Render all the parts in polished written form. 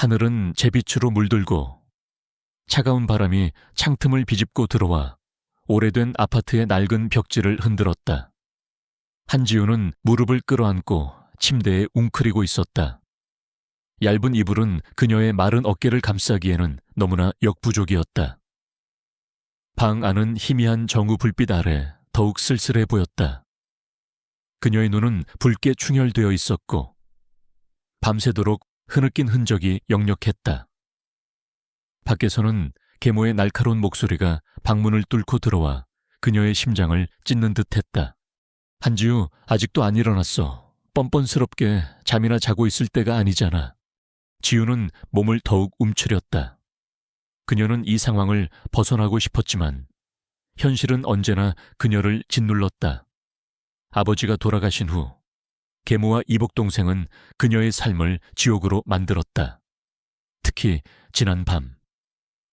하늘은 재빛으로 물들고 차가운 바람이 창틈을 비집고 들어와 오래된 아파트의 낡은 벽지를 흔들었다. 한지우는 무릎을 끌어안고 침대에 웅크리고 있었다. 얇은 이불은 그녀의 마른 어깨를 감싸기에는 너무나 역부족이었다. 방 안은 희미한 정우 불빛 아래 더욱 쓸쓸해 보였다. 그녀의 눈은 붉게 충혈되어 있었고 밤새도록 흐느낀 흔적이 역력했다. 밖에서는 계모의 날카로운 목소리가 방문을 뚫고 들어와 그녀의 심장을 찢는 듯했다. 한지우, 아직도 안 일어났어. 뻔뻔스럽게 잠이나 자고 있을 때가 아니잖아. 지우는 몸을 더욱 움츠렸다. 그녀는 이 상황을 벗어나고 싶었지만 현실은 언제나 그녀를 짓눌렀다. 아버지가 돌아가신 후 계모와 이복 동생은 그녀의 삶을 지옥으로 만들었다. 특히 지난 밤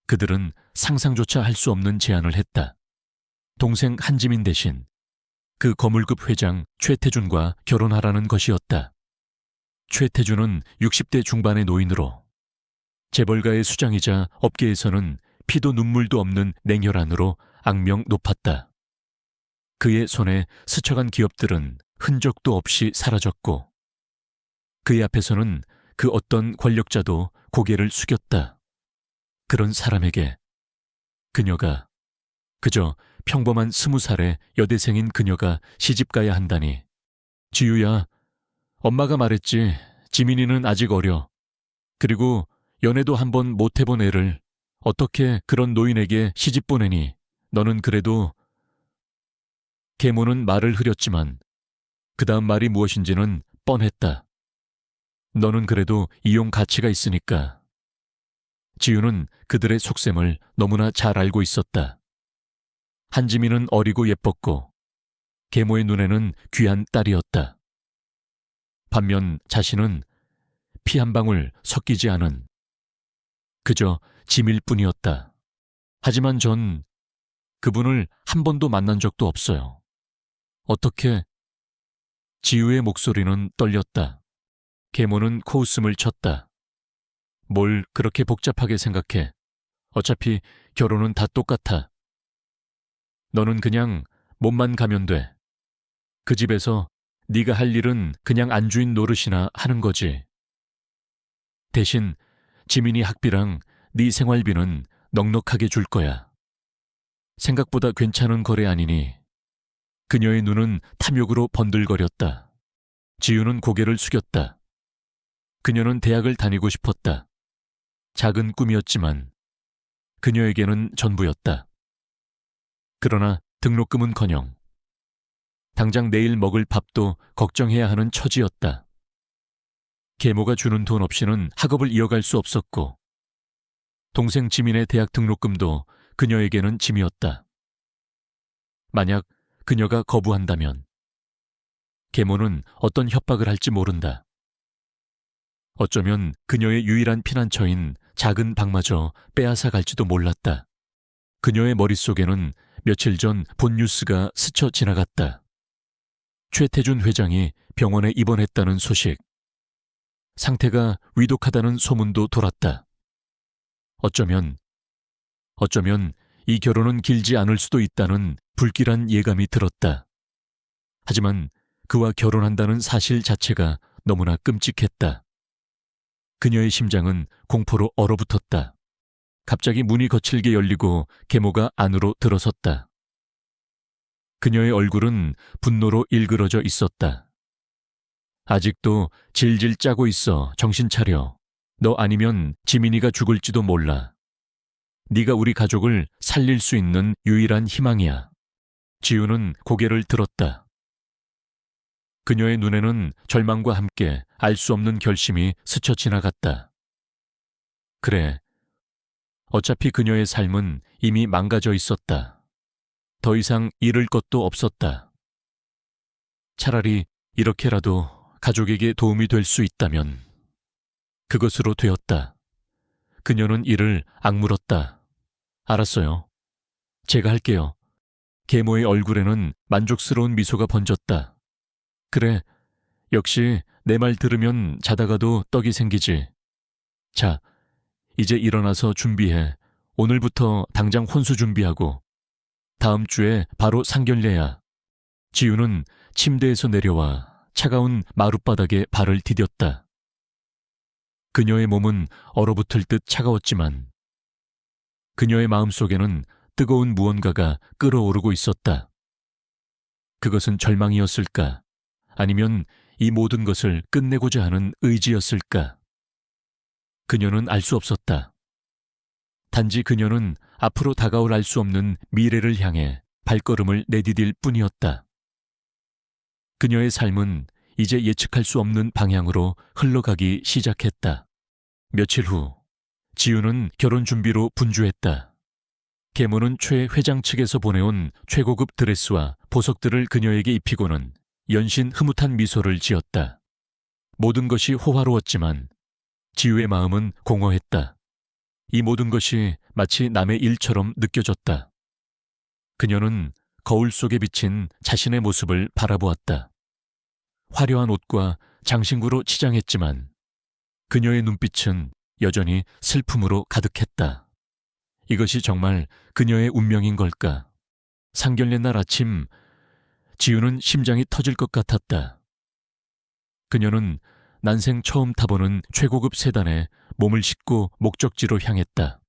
그들은 상상조차 할 수 없는 제안을 했다. 동생 한지민 대신 그 거물급 회장 최태준과 결혼하라는 것이었다. 최태준은 60대 중반의 노인으로 재벌가의 수장이자 업계에서는 피도 눈물도 없는 냉혈한으로 악명 높았다. 그의 손에 스쳐간 기업들은 흔적도 없이 사라졌고 그의 앞에서는 그 어떤 권력자도 고개를 숙였다. 그런 사람에게 그녀가 그저 평범한 20살의 여대생인 그녀가 시집가야 한다니. 지우야, 엄마가 말했지. 지민이는 아직 어려. 그리고 연애도 한번 못 해본 애를 어떻게 그런 노인에게 시집 보내니. 너는 그래도... 계모는 말을 흐렸지만 그 다음 말이 무엇인지는 뻔했다. 너는 그래도 이용 가치가 있으니까. 지우는 그들의 속셈을 너무나 잘 알고 있었다. 한지민은 어리고 예뻤고 계모의 눈에는 귀한 딸이었다. 반면 자신은 피 한 방울 섞이지 않은 그저 짐일 뿐이었다. 하지만 전 그분을 한 번도 만난 적도 없어요. 어떻게... 지우의 목소리는 떨렸다. 계모는 코웃음을 쳤다. 뭘 그렇게 복잡하게 생각해. 어차피 결혼은 다 똑같아. 너는 그냥 몸만 가면 돼. 그 집에서 네가 할 일은 그냥 안주인 노릇이나 하는 거지. 대신 지민이 학비랑 네 생활비는 넉넉하게 줄 거야. 생각보다 괜찮은 거래 아니니. 그녀의 눈은 탐욕으로 번들거렸다. 지우는 고개를 숙였다. 그녀는 대학을 다니고 싶었다. 작은 꿈이었지만 그녀에게는 전부였다. 그러나 등록금은커녕 당장 내일 먹을 밥도 걱정해야 하는 처지였다. 계모가 주는 돈 없이는 학업을 이어갈 수 없었고 동생 지민의 대학 등록금도 그녀에게는 짐이었다. 만약 그녀가 거부한다면 계모는 어떤 협박을 할지 모른다. 어쩌면 그녀의 유일한 피난처인 작은 방마저 빼앗아 갈지도 몰랐다. 그녀의 머릿속에는 며칠 전 본 뉴스가 스쳐 지나갔다. 최태준 회장이 병원에 입원했다는 소식. 상태가 위독하다는 소문도 돌았다. 어쩌면 이 결혼은 길지 않을 수도 있다는 불길한 예감이 들었다. 하지만 그와 결혼한다는 사실 자체가 너무나 끔찍했다. 그녀의 심장은 공포로 얼어붙었다. 갑자기 문이 거칠게 열리고 계모가 안으로 들어섰다. 그녀의 얼굴은 분노로 일그러져 있었다. 아직도 질질 짜고 있어. 정신 차려. 너 아니면 지민이가 죽을지도 몰라. 네가 우리 가족을 살릴 수 있는 유일한 희망이야. 지우는 고개를 들었다. 그녀의 눈에는 절망과 함께 알 수 없는 결심이 스쳐 지나갔다. 그래, 어차피 그녀의 삶은 이미 망가져 있었다. 더 이상 잃을 것도 없었다. 차라리 이렇게라도 가족에게 도움이 될 수 있다면. 그것으로 되었다. 그녀는 이를 악물었다. 알았어요. 제가 할게요. 계모의 얼굴에는 만족스러운 미소가 번졌다. 그래, 역시 내 말 들으면 자다가도 떡이 생기지. 자, 이제 일어나서 준비해. 오늘부터 당장 혼수 준비하고 다음 주에 바로 상견례야. 지우는 침대에서 내려와 차가운 마룻바닥에 발을 디뎠다. 그녀의 몸은 얼어붙을 듯 차가웠지만 그녀의 마음속에는 뜨거운 무언가가 끓어오르고 있었다. 그것은 절망이었을까? 아니면 이 모든 것을 끝내고자 하는 의지였을까? 그녀는 알 수 없었다. 단지 그녀는 앞으로 다가올 알 수 없는 미래를 향해 발걸음을 내디딜 뿐이었다. 그녀의 삶은 이제 예측할 수 없는 방향으로 흘러가기 시작했다. 며칠 후, 지우는 결혼 준비로 분주했다. 계모는 최 회장 측에서 보내온 최고급 드레스와 보석들을 그녀에게 입히고는 연신 흐뭇한 미소를 지었다. 모든 것이 호화로웠지만 지우의 마음은 공허했다. 이 모든 것이 마치 남의 일처럼 느껴졌다. 그녀는 거울 속에 비친 자신의 모습을 바라보았다. 화려한 옷과 장신구로 치장했지만 그녀의 눈빛은 여전히 슬픔으로 가득했다. 이것이 정말 그녀의 운명인 걸까? 상견례 날 아침, 지우는 심장이 터질 것 같았다. 그녀는 난생 처음 타보는 최고급 세단에 몸을 싣고 목적지로 향했다.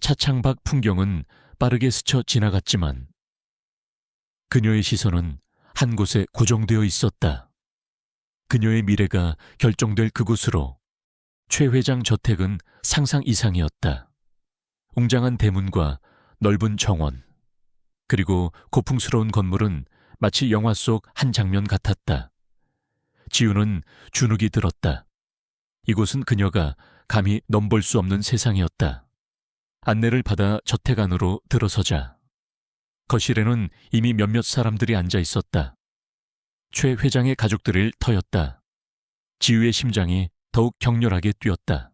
차창 밖 풍경은 빠르게 스쳐 지나갔지만 그녀의 시선은 한 곳에 고정되어 있었다. 그녀의 미래가 결정될 그곳으로. 최 회장 저택은 상상 이상이었다. 웅장한 대문과 넓은 정원, 그리고 고풍스러운 건물은 마치 영화 속 한 장면 같았다. 지우는 주눅이 들었다. 이곳은 그녀가 감히 넘볼 수 없는 세상이었다. 안내를 받아 저택 안으로 들어서자 거실에는 이미 몇몇 사람들이 앉아 있었다. 최 회장의 가족들일 터였다. 지우의 심장이 더욱 격렬하게 뛰었다.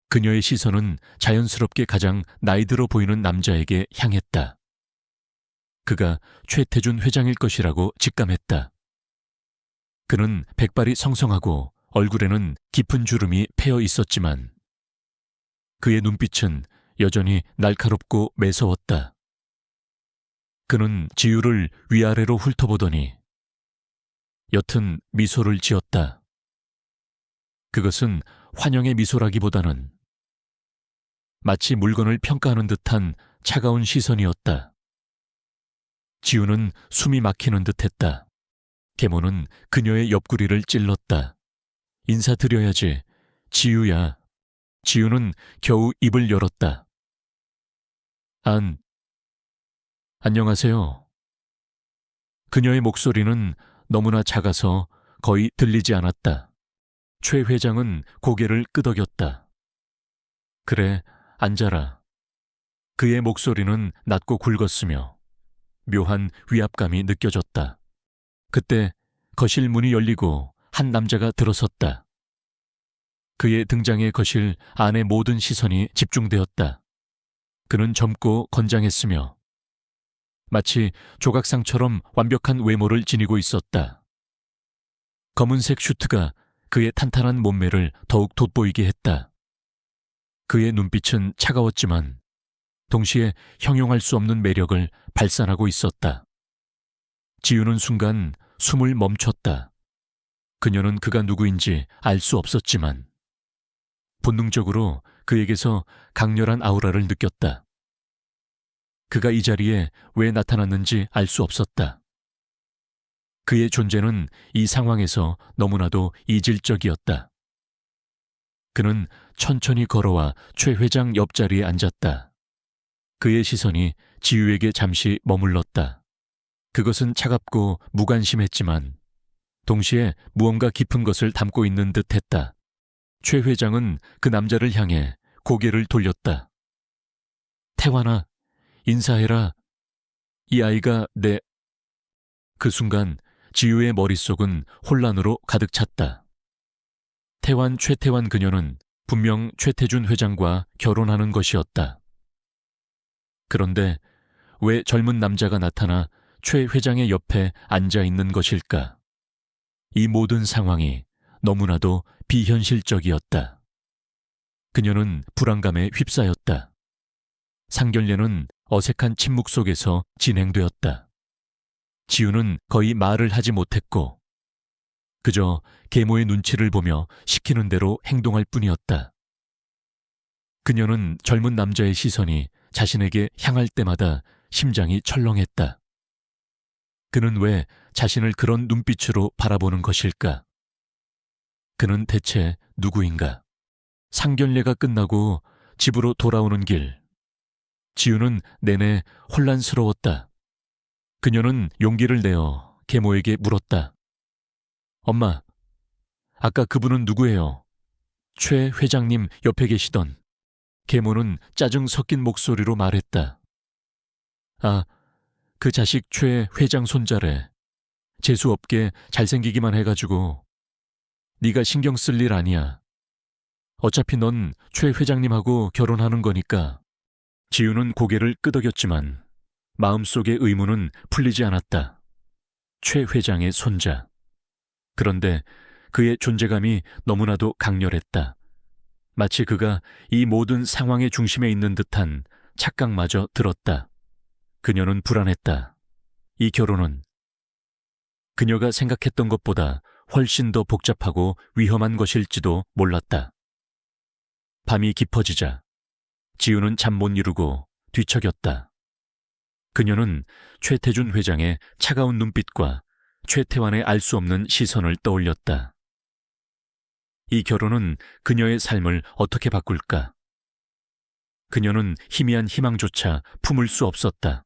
그녀의 시선은 자연스럽게 가장 나이 들어 보이는 남자에게 향했다. 그가 최태준 회장일 것이라고 직감했다. 그는 백발이 성성하고 얼굴에는 깊은 주름이 패여 있었지만 그의 눈빛은 여전히 날카롭고 매서웠다. 그는 지우를 위아래로 훑어보더니 옅은 미소를 지었다. 그것은 환영의 미소라기보다는 마치 물건을 평가하는 듯한 차가운 시선이었다. 지우는 숨이 막히는 듯했다. 계모는 그녀의 옆구리를 찔렀다. 인사드려야지. 지우야. 지우는 겨우 입을 열었다. 안녕하세요. 그녀의 목소리는 너무나 작아서 거의 들리지 않았다. 최 회장은 고개를 끄덕였다. 그래, 앉아라. 그의 목소리는 낮고 굵었으며 묘한 위압감이 느껴졌다. 그때 거실 문이 열리고 한 남자가 들어섰다. 그의 등장에 거실 안의 모든 시선이 집중되었다. 그는 젊고 건장했으며 마치 조각상처럼 완벽한 외모를 지니고 있었다. 검은색 슈트가 그의 탄탄한 몸매를 더욱 돋보이게 했다. 그의 눈빛은 차가웠지만 동시에 형용할 수 없는 매력을 발산하고 있었다. 지우는 순간 숨을 멈췄다. 그녀는 그가 누구인지 알 수 없었지만 본능적으로 그에게서 강렬한 아우라를 느꼈다. 그가 이 자리에 왜 나타났는지 알 수 없었다. 그의 존재는 이 상황에서 너무나도 이질적이었다. 그는 천천히 걸어와 최 회장 옆자리에 앉았다. 그의 시선이 지우에게 잠시 머물렀다. 그것은 차갑고 무관심했지만 동시에 무언가 깊은 것을 담고 있는 듯했다. 최 회장은 그 남자를 향해 고개를 돌렸다. 태환아, 인사해라. 이 아이가 그 순간 지우의 머릿속은 혼란으로 가득 찼다. 최태환 그녀는 분명 최태준 회장과 결혼하는 것이었다. 그런데 왜 젊은 남자가 나타나 최 회장의 옆에 앉아 있는 것일까? 이 모든 상황이 너무나도 비현실적이었다. 그녀는 불안감에 휩싸였다. 상견례는 어색한 침묵 속에서 진행되었다. 지우는 거의 말을 하지 못했고 그저 계모의 눈치를 보며 시키는 대로 행동할 뿐이었다. 그녀는 젊은 남자의 시선이 자신에게 향할 때마다 심장이 철렁했다. 그는 왜 자신을 그런 눈빛으로 바라보는 것일까? 그는 대체 누구인가? 상견례가 끝나고 집으로 돌아오는 길, 지우는 내내 혼란스러웠다. 그녀는 용기를 내어 계모에게 물었다. 엄마, 아까 그분은 누구예요? 최 회장님 옆에 계시던. 계모는 짜증 섞인 목소리로 말했다. 아, 그 자식 최 회장 손자래. 재수없게 잘생기기만 해가지고. 네가 신경 쓸 일 아니야. 어차피 넌 최 회장님하고 결혼하는 거니까. 지우는 고개를 끄덕였지만 마음속의 의문은 풀리지 않았다. 최 회장의 손자. 그런데 그의 존재감이 너무나도 강렬했다. 마치 그가 이 모든 상황의 중심에 있는 듯한 착각마저 들었다. 그녀는 불안했다. 이 결혼은 그녀가 생각했던 것보다 훨씬 더 복잡하고 위험한 것일지도 몰랐다. 밤이 깊어지자 지우는 잠 못 이루고 뒤척였다. 그녀는 최태준 회장의 차가운 눈빛과 최태환의 알 수 없는 시선을 떠올렸다. 이 결혼은 그녀의 삶을 어떻게 바꿀까? 그녀는 희미한 희망조차 품을 수 없었다.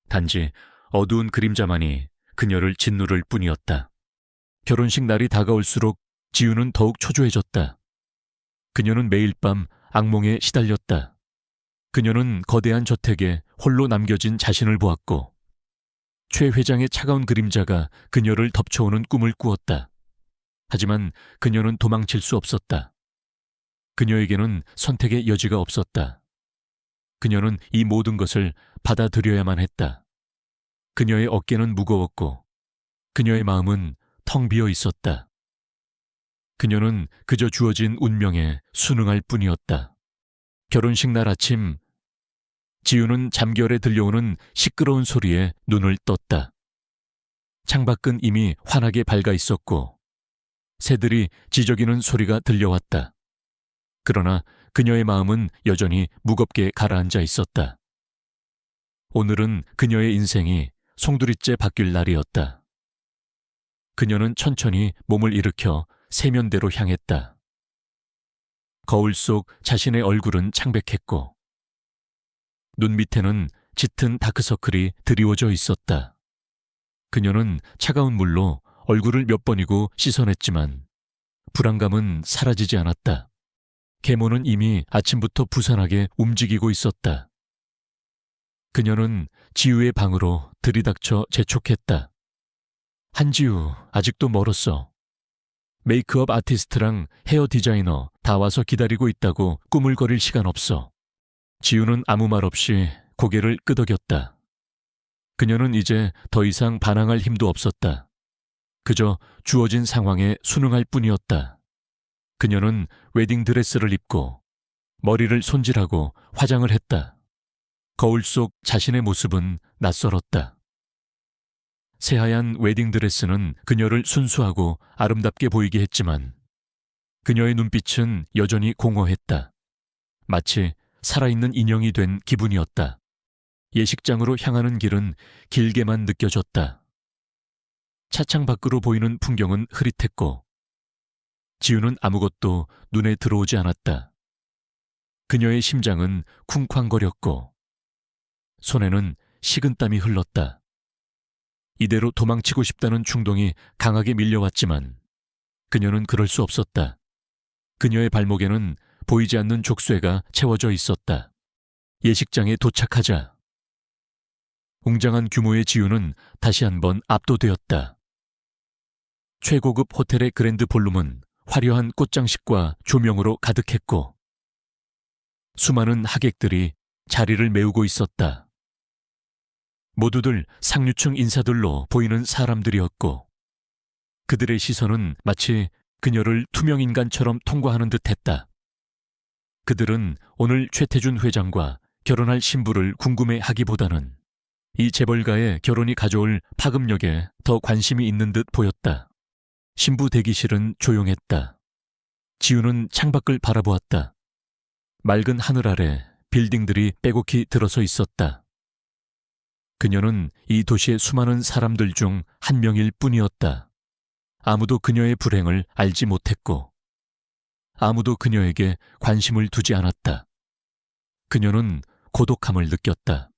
단지 어두운 그림자만이 그녀를 짓누를 뿐이었다. 결혼식 날이 다가올수록 지우는 더욱 초조해졌다. 그녀는 매일 밤 악몽에 시달렸다. 그녀는 거대한 저택에 홀로 남겨진 자신을 보았고 최 회장의 차가운 그림자가 그녀를 덮쳐오는 꿈을 꾸었다. 하지만 그녀는 도망칠 수 없었다. 그녀에게는 선택의 여지가 없었다. 그녀는 이 모든 것을 받아들여야만 했다. 그녀의 어깨는 무거웠고 그녀의 마음은 텅 비어 있었다. 그녀는 그저 주어진 운명에 순응할 뿐이었다. 결혼식 날 아침, 지우는 잠결에 들려오는 시끄러운 소리에 눈을 떴다. 창밖은 이미 환하게 밝아 있었고 새들이 지저귀는 소리가 들려왔다. 그러나 그녀의 마음은 여전히 무겁게 가라앉아 있었다. 오늘은 그녀의 인생이 송두리째 바뀔 날이었다. 그녀는 천천히 몸을 일으켜 세면대로 향했다. 거울 속 자신의 얼굴은 창백했고 눈 밑에는 짙은 다크서클이 드리워져 있었다. 그녀는 차가운 물로 얼굴을 몇 번이고 씻어냈지만 불안감은 사라지지 않았다. 계모는 이미 아침부터 부산하게 움직이고 있었다. 그녀는 지우의 방으로 들이닥쳐 재촉했다. 한지우, 아직도 멀었어. 메이크업 아티스트랑 헤어 디자이너 다 와서 기다리고 있다고 꾸물거릴 시간 없어. 지우는 아무 말 없이 고개를 끄덕였다. 그녀는 이제 더 이상 반항할 힘도 없었다. 그저 주어진 상황에 순응할 뿐이었다. 그녀는 웨딩드레스를 입고 머리를 손질하고 화장을 했다. 거울 속 자신의 모습은 낯설었다. 새하얀 웨딩드레스는 그녀를 순수하고 아름답게 보이게 했지만 그녀의 눈빛은 여전히 공허했다. 마치 살아있는 인형이 된 기분이었다. 예식장으로 향하는 길은 길게만 느껴졌다. 차창 밖으로 보이는 풍경은 흐릿했고 지우는 아무것도 눈에 들어오지 않았다. 그녀의 심장은 쿵쾅거렸고 손에는 식은땀이 흘렀다. 이대로 도망치고 싶다는 충동이 강하게 밀려왔지만 그녀는 그럴 수 없었다. 그녀의 발목에는 보이지 않는 족쇄가 채워져 있었다. 예식장에 도착하자 웅장한 규모의 지우는 다시 한번 압도되었다. 최고급 호텔의 그랜드 볼룸은 화려한 꽃장식과 조명으로 가득했고 수많은 하객들이 자리를 메우고 있었다. 모두들 상류층 인사들로 보이는 사람들이었고 그들의 시선은 마치 그녀를 투명인간처럼 통과하는 듯했다. 그들은 오늘 최태준 회장과 결혼할 신부를 궁금해하기보다는 이 재벌가의 결혼이 가져올 파급력에 더 관심이 있는 듯 보였다. 신부 대기실은 조용했다. 지우는 창밖을 바라보았다. 맑은 하늘 아래 빌딩들이 빼곡히 들어서 있었다. 그녀는 이 도시의 수많은 사람들 중 한 명일 뿐이었다. 아무도 그녀의 불행을 알지 못했고 아무도 그녀에게 관심을 두지 않았다. 그녀는 고독함을 느꼈다.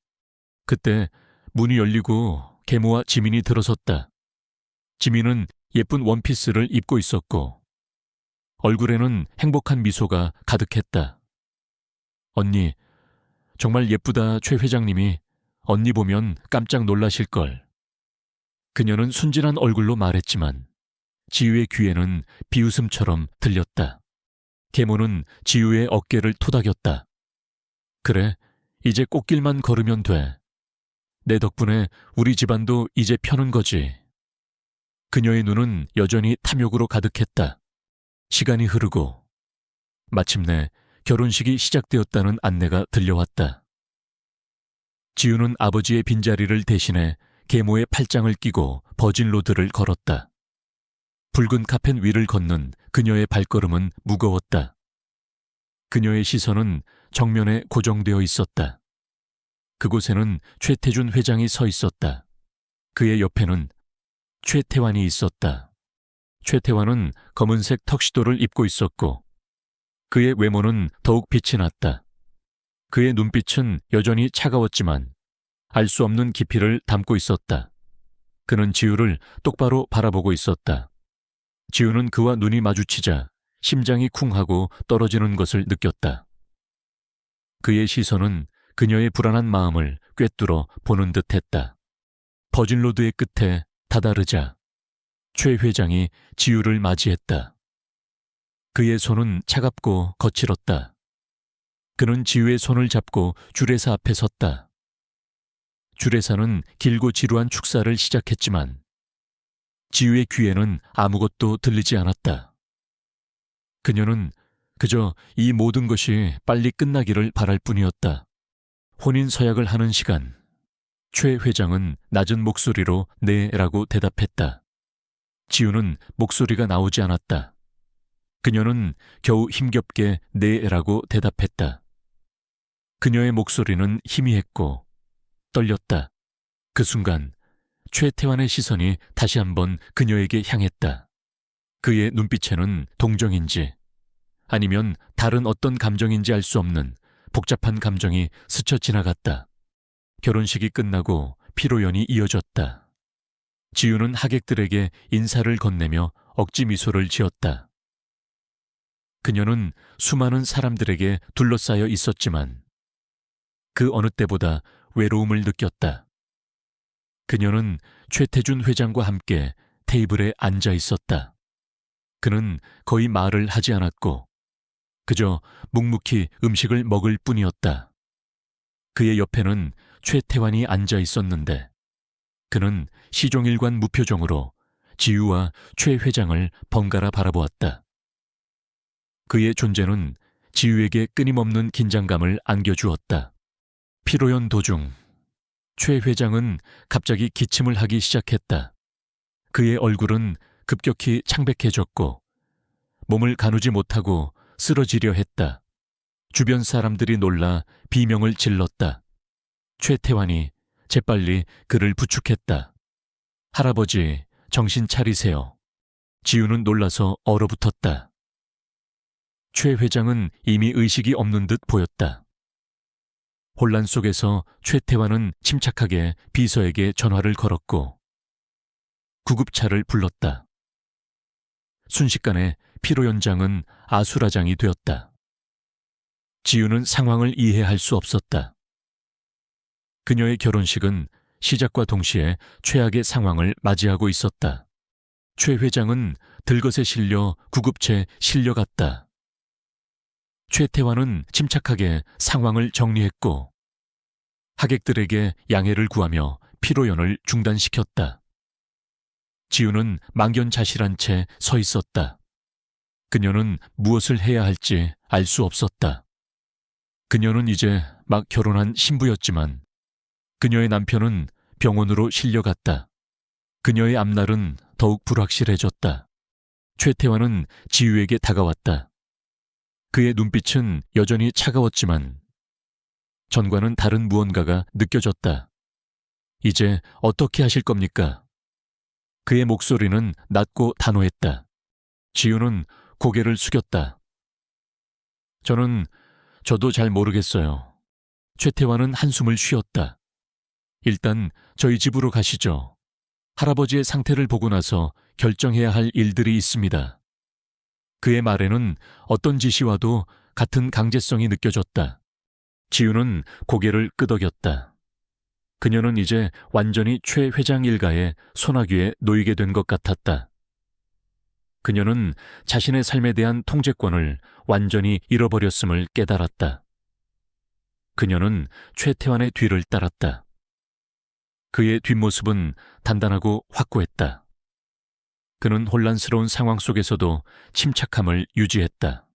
그때 문이 열리고 계모와 지민이 들어섰다. 지민은 예쁜 원피스를 입고 있었고 얼굴에는 행복한 미소가 가득했다. 언니, 정말 예쁘다. 최 회장님이 언니 보면 깜짝 놀라실걸. 그녀는 순진한 얼굴로 말했지만 지우의 귀에는 비웃음처럼 들렸다. 계모는 지우의 어깨를 토닥였다. 그래, 이제 꽃길만 걸으면 돼. 내 덕분에 우리 집안도 이제 펴는 거지. 그녀의 눈은 여전히 탐욕으로 가득했다. 시간이 흐르고 마침내 결혼식이 시작되었다는 안내가 들려왔다. 지우는 아버지의 빈자리를 대신해 계모의 팔짱을 끼고 버진로드를 걸었다. 붉은 카펫 위를 걷는 그녀의 발걸음은 무거웠다. 그녀의 시선은 정면에 고정되어 있었다. 그곳에는 최태준 회장이 서 있었다. 그의 옆에는 최태환이 있었다. 최태환은 검은색 턱시도를 입고 있었고 그의 외모는 더욱 빛이 났다. 그의 눈빛은 여전히 차가웠지만 알 수 없는 깊이를 담고 있었다. 그는 지우를 똑바로 바라보고 있었다. 지우는 그와 눈이 마주치자 심장이 쿵하고 떨어지는 것을 느꼈다. 그의 시선은 그녀의 불안한 마음을 꿰뚫어 보는 듯했다. 버진로드의 끝에 다다르자 최 회장이 지우를 맞이했다. 그의 손은 차갑고 거칠었다. 그는 지우의 손을 잡고 주례사 앞에 섰다. 주례사는 길고 지루한 축사를 시작했지만 지우의 귀에는 아무것도 들리지 않았다. 그녀는 그저 이 모든 것이 빨리 끝나기를 바랄 뿐이었다. 혼인 서약을 하는 시간, 최 회장은 낮은 목소리로 네라고 대답했다. 지우는 목소리가 나오지 않았다. 그녀는 겨우 힘겹게 네라고 대답했다. 그녀의 목소리는 희미했고 떨렸다. 그 순간 최태환의 시선이 다시 한번 그녀에게 향했다. 그의 눈빛에는 동정인지 아니면 다른 어떤 감정인지 알 수 없는 복잡한 감정이 스쳐 지나갔다. 결혼식이 끝나고 피로연이 이어졌다. 지우는 하객들에게 인사를 건네며 억지 미소를 지었다. 그녀는 수많은 사람들에게 둘러싸여 있었지만 그 어느 때보다 외로움을 느꼈다. 그녀는 최태준 회장과 함께 테이블에 앉아 있었다. 그는 거의 말을 하지 않았고 그저 묵묵히 음식을 먹을 뿐이었다. 그의 옆에는 최태환이 앉아 있었는데 그는 시종일관 무표정으로 지우와 최 회장을 번갈아 바라보았다. 그의 존재는 지우에게 끊임없는 긴장감을 안겨주었다. 피로연 도중 최 회장은 갑자기 기침을 하기 시작했다. 그의 얼굴은 급격히 창백해졌고 몸을 가누지 못하고 쓰러지려 했다. 주변 사람들이 놀라 비명을 질렀다. 최태환이 재빨리 그를 부축했다. 할아버지, 정신 차리세요. 지우는 놀라서 얼어붙었다. 최 회장은 이미 의식이 없는 듯 보였다. 혼란 속에서 최태환은 침착하게 비서에게 전화를 걸었고 구급차를 불렀다. 순식간에 피로연장은 아수라장이 되었다. 지우는 상황을 이해할 수 없었다. 그녀의 결혼식은 시작과 동시에 최악의 상황을 맞이하고 있었다. 최 회장은 들것에 실려 구급차에 실려갔다. 최태환은 침착하게 상황을 정리했고 하객들에게 양해를 구하며 피로연을 중단시켰다. 지우는 망연자실한 채 서 있었다. 그녀는 무엇을 해야 할지 알 수 없었다. 그녀는 이제 막 결혼한 신부였지만 그녀의 남편은 병원으로 실려갔다. 그녀의 앞날은 더욱 불확실해졌다. 최태환은 지우에게 다가왔다. 그의 눈빛은 여전히 차가웠지만 전과는 다른 무언가가 느껴졌다. 이제 어떻게 하실 겁니까? 그의 목소리는 낮고 단호했다. 지우는 고개를 숙였다. 저도 잘 모르겠어요. 최태환은 한숨을 쉬었다. 일단 저희 집으로 가시죠. 할아버지의 상태를 보고 나서 결정해야 할 일들이 있습니다. 그의 말에는 어떤 지시와도 같은 강제성이 느껴졌다. 지우는 고개를 끄덕였다. 그녀는 이제 완전히 최 회장 일가의 소나귀에 놓이게 된 것 같았다. 그녀는 자신의 삶에 대한 통제권을 완전히 잃어버렸음을 깨달았다. 그녀는 최태환의 뒤를 따랐다. 그의 뒷모습은 단단하고 확고했다. 그는 혼란스러운 상황 속에서도 침착함을 유지했다.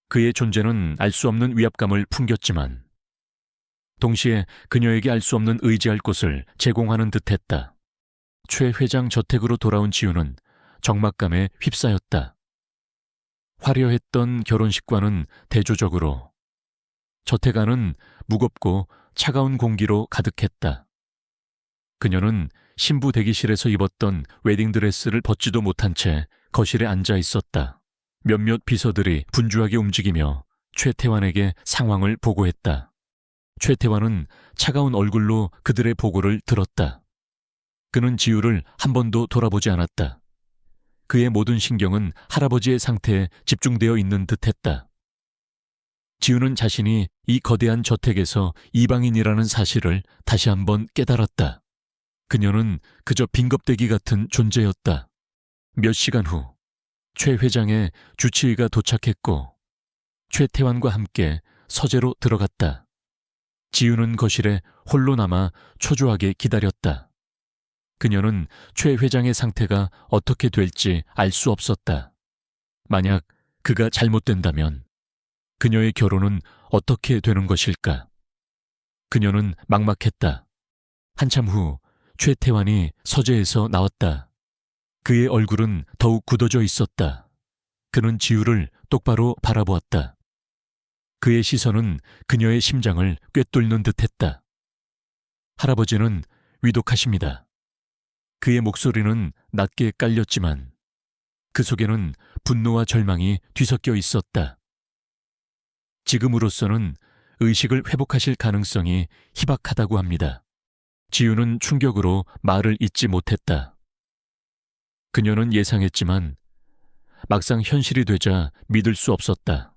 그의 존재는 알 수 없는 위압감을 풍겼지만 동시에 그녀에게 알 수 없는 의지할 곳을 제공하는 듯했다. 최 회장 저택으로 돌아온 지우는 적막감에 휩싸였다. 화려했던 결혼식과는 대조적으로 저택 안은 무겁고 차가운 공기로 가득했다. 그녀는 신부 대기실에서 입었던 웨딩드레스를 벗지도 못한 채 거실에 앉아 있었다. 몇몇 비서들이 분주하게 움직이며 최태환에게 상황을 보고했다. 최태환은 차가운 얼굴로 그들의 보고를 들었다. 그는 지우를 한 번도 돌아보지 않았다. 그의 모든 신경은 할아버지의 상태에 집중되어 있는 듯했다. 지우는 자신이 이 거대한 저택에서 이방인이라는 사실을 다시 한번 깨달았다. 그녀는 그저 빈겁대기 같은 존재였다. 몇 시간 후 최 회장의 주치의가 도착했고 최태환과 함께 서재로 들어갔다. 지우는 거실에 홀로 남아 초조하게 기다렸다. 그녀는 최 회장의 상태가 어떻게 될지 알 수 없었다. 만약 그가 잘못된다면 그녀의 결혼은 어떻게 되는 것일까? 그녀는 막막했다. 한참 후 최태환이 서재에서 나왔다. 그의 얼굴은 더욱 굳어져 있었다. 그는 지우를 똑바로 바라보았다. 그의 시선은 그녀의 심장을 꿰뚫는 듯했다. 할아버지는 위독하십니다. 그의 목소리는 낮게 깔렸지만 그 속에는 분노와 절망이 뒤섞여 있었다. 지금으로서는 의식을 회복하실 가능성이 희박하다고 합니다. 지우는 충격으로 말을 잇지 못했다. 그녀는 예상했지만 막상 현실이 되자 믿을 수 없었다.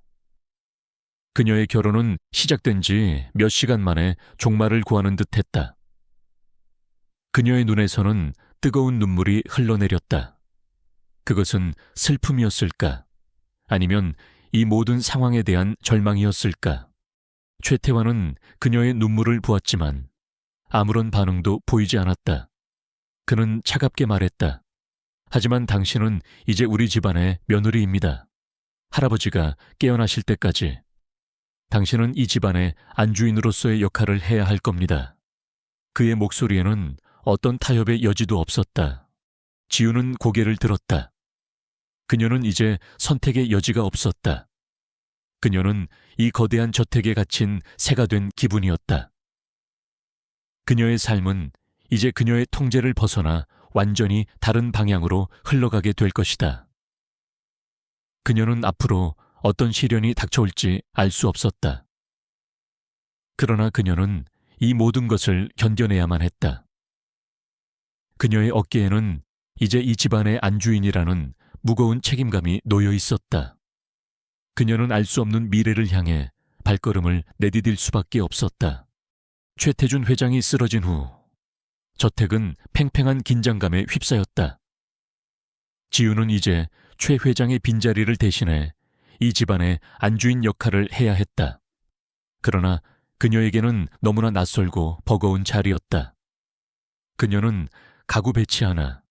그녀의 결혼은 시작된 지 몇 시간 만에 종말을 구하는 듯했다. 그녀의 눈에서는 뜨거운 눈물이 흘러내렸다. 그것은 슬픔이었을까? 아니면 이 모든 상황에 대한 절망이었을까? 최태환은 그녀의 눈물을 보았지만 아무런 반응도 보이지 않았다. 그는 차갑게 말했다. 하지만 당신은 이제 우리 집안의 며느리입니다. 할아버지가 깨어나실 때까지 당신은 이 집안의 안주인으로서의 역할을 해야 할 겁니다. 그의 목소리에는 어떤 타협의 여지도 없었다. 지우는 고개를 들었다. 그녀는 이제 선택의 여지가 없었다. 그녀는 이 거대한 저택에 갇힌 새가 된 기분이었다. 그녀의 삶은 이제 그녀의 통제를 벗어나 완전히 다른 방향으로 흘러가게 될 것이다. 그녀는 앞으로 어떤 시련이 닥쳐올지 알 수 없었다. 그러나 그녀는 이 모든 것을 견뎌내야만 했다. 그녀의 어깨에는 이제 이 집안의 안주인이라는 무거운 책임감이 놓여 있었다. 그녀는 알 수 없는 미래를 향해 발걸음을 내디딜 수밖에 없었다. 최태준 회장이 쓰러진 후 저택은 팽팽한 긴장감에 휩싸였다. 지우는 이제 최 회장의 빈자리를 대신해 이 집안의 안주인 역할을 해야 했다. 그러나 그녀에게는 너무나 낯설고 버거운 자리였다. 그녀는 가구 배치 하나,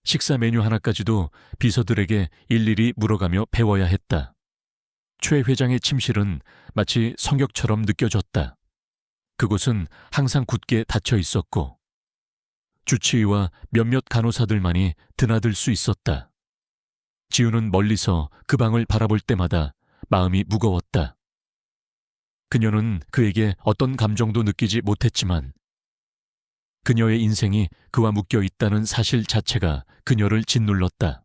식사 메뉴 하나까지도 비서들에게 일일이 물어가며 배워야 했다. 최 회장의 침실은 마치 성역처럼 느껴졌다. 그곳은 항상 굳게 닫혀 있었고 주치의와 몇몇 간호사들만이 드나들 수 있었다. 지우는 멀리서 그 방을 바라볼 때마다 마음이 무거웠다. 그녀는 그에게 어떤 감정도 느끼지 못했지만 그녀의 인생이 그와 묶여 있다는 사실 자체가 그녀를 짓눌렀다.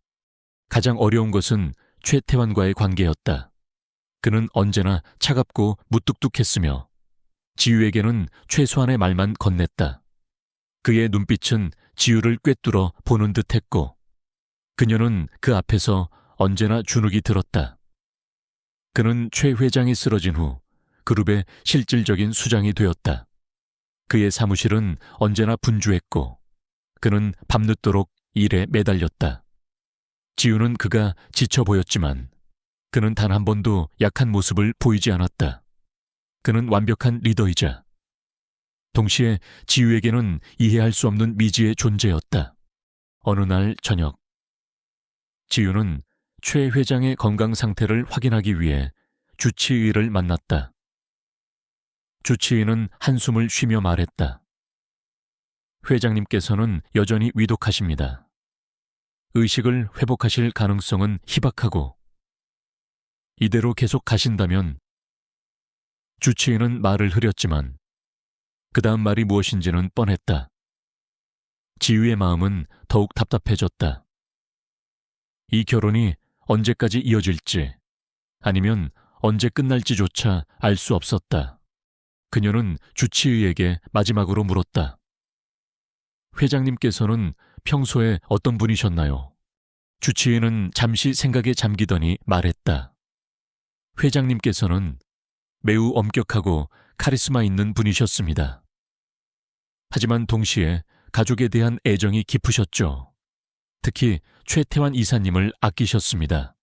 가장 어려운 것은 최태환과의 관계였다. 그는 언제나 차갑고 무뚝뚝했으며 지우에게는 최소한의 말만 건넸다. 그의 눈빛은 지우를 꿰뚫어 보는 듯했고 그녀는 그 앞에서 언제나 주눅이 들었다. 그는 최 회장이 쓰러진 후 그룹의 실질적인 수장이 되었다. 그의 사무실은 언제나 분주했고 그는 밤늦도록 일에 매달렸다. 지우는 그가 지쳐 보였지만 그는 단 한 번도 약한 모습을 보이지 않았다. 그는 완벽한 리더이자 동시에 지우에게는 이해할 수 없는 미지의 존재였다. 어느 날 저녁, 지우는 최 회장의 건강 상태를 확인하기 위해 주치의를 만났다. 주치의는 한숨을 쉬며 말했다. 회장님께서는 여전히 위독하십니다. 의식을 회복하실 가능성은 희박하고 이대로 계속 가신다면 주치의는 말을 흐렸지만 그 다음 말이 무엇인지는 뻔했다. 지우의 마음은 더욱 답답해졌다. 이 결혼이 언제까지 이어질지 아니면 언제 끝날지조차 알 수 없었다. 그녀는 주치의에게 마지막으로 물었다. 회장님께서는 평소에 어떤 분이셨나요? 주치의는 잠시 생각에 잠기더니 말했다. 회장님께서는 매우 엄격하고 카리스마 있는 분이셨습니다. 하지만 동시에 가족에 대한 애정이 깊으셨죠. 특히 최태환 이사님을 아끼셨습니다.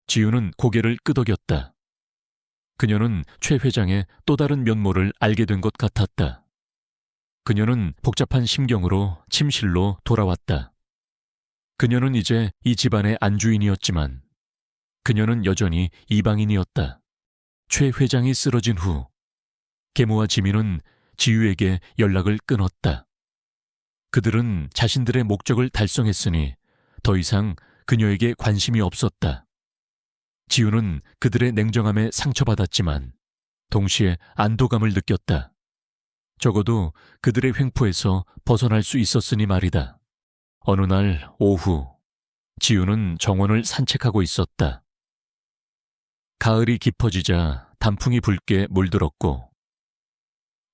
지우는 고개를 끄덕였다. 그녀는 최 회장의 또 다른 면모를 알게 된 것 같았다. 그녀는 복잡한 심경으로 침실로 돌아왔다. 그녀는 이제 이 집안의 안주인이었지만 그녀는 여전히 이방인이었다. 최 회장이 쓰러진 후 계모와 지민은 지우에게 연락을 끊었다. 그들은 자신들의 목적을 달성했으니 더 이상 그녀에게 관심이 없었다. 지우는 그들의 냉정함에 상처받았지만 동시에 안도감을 느꼈다. 적어도 그들의 횡포에서 벗어날 수 있었으니 말이다. 어느 날 오후, 지우는 정원을 산책하고 있었다. 가을이 깊어지자 단풍이 붉게 물들었고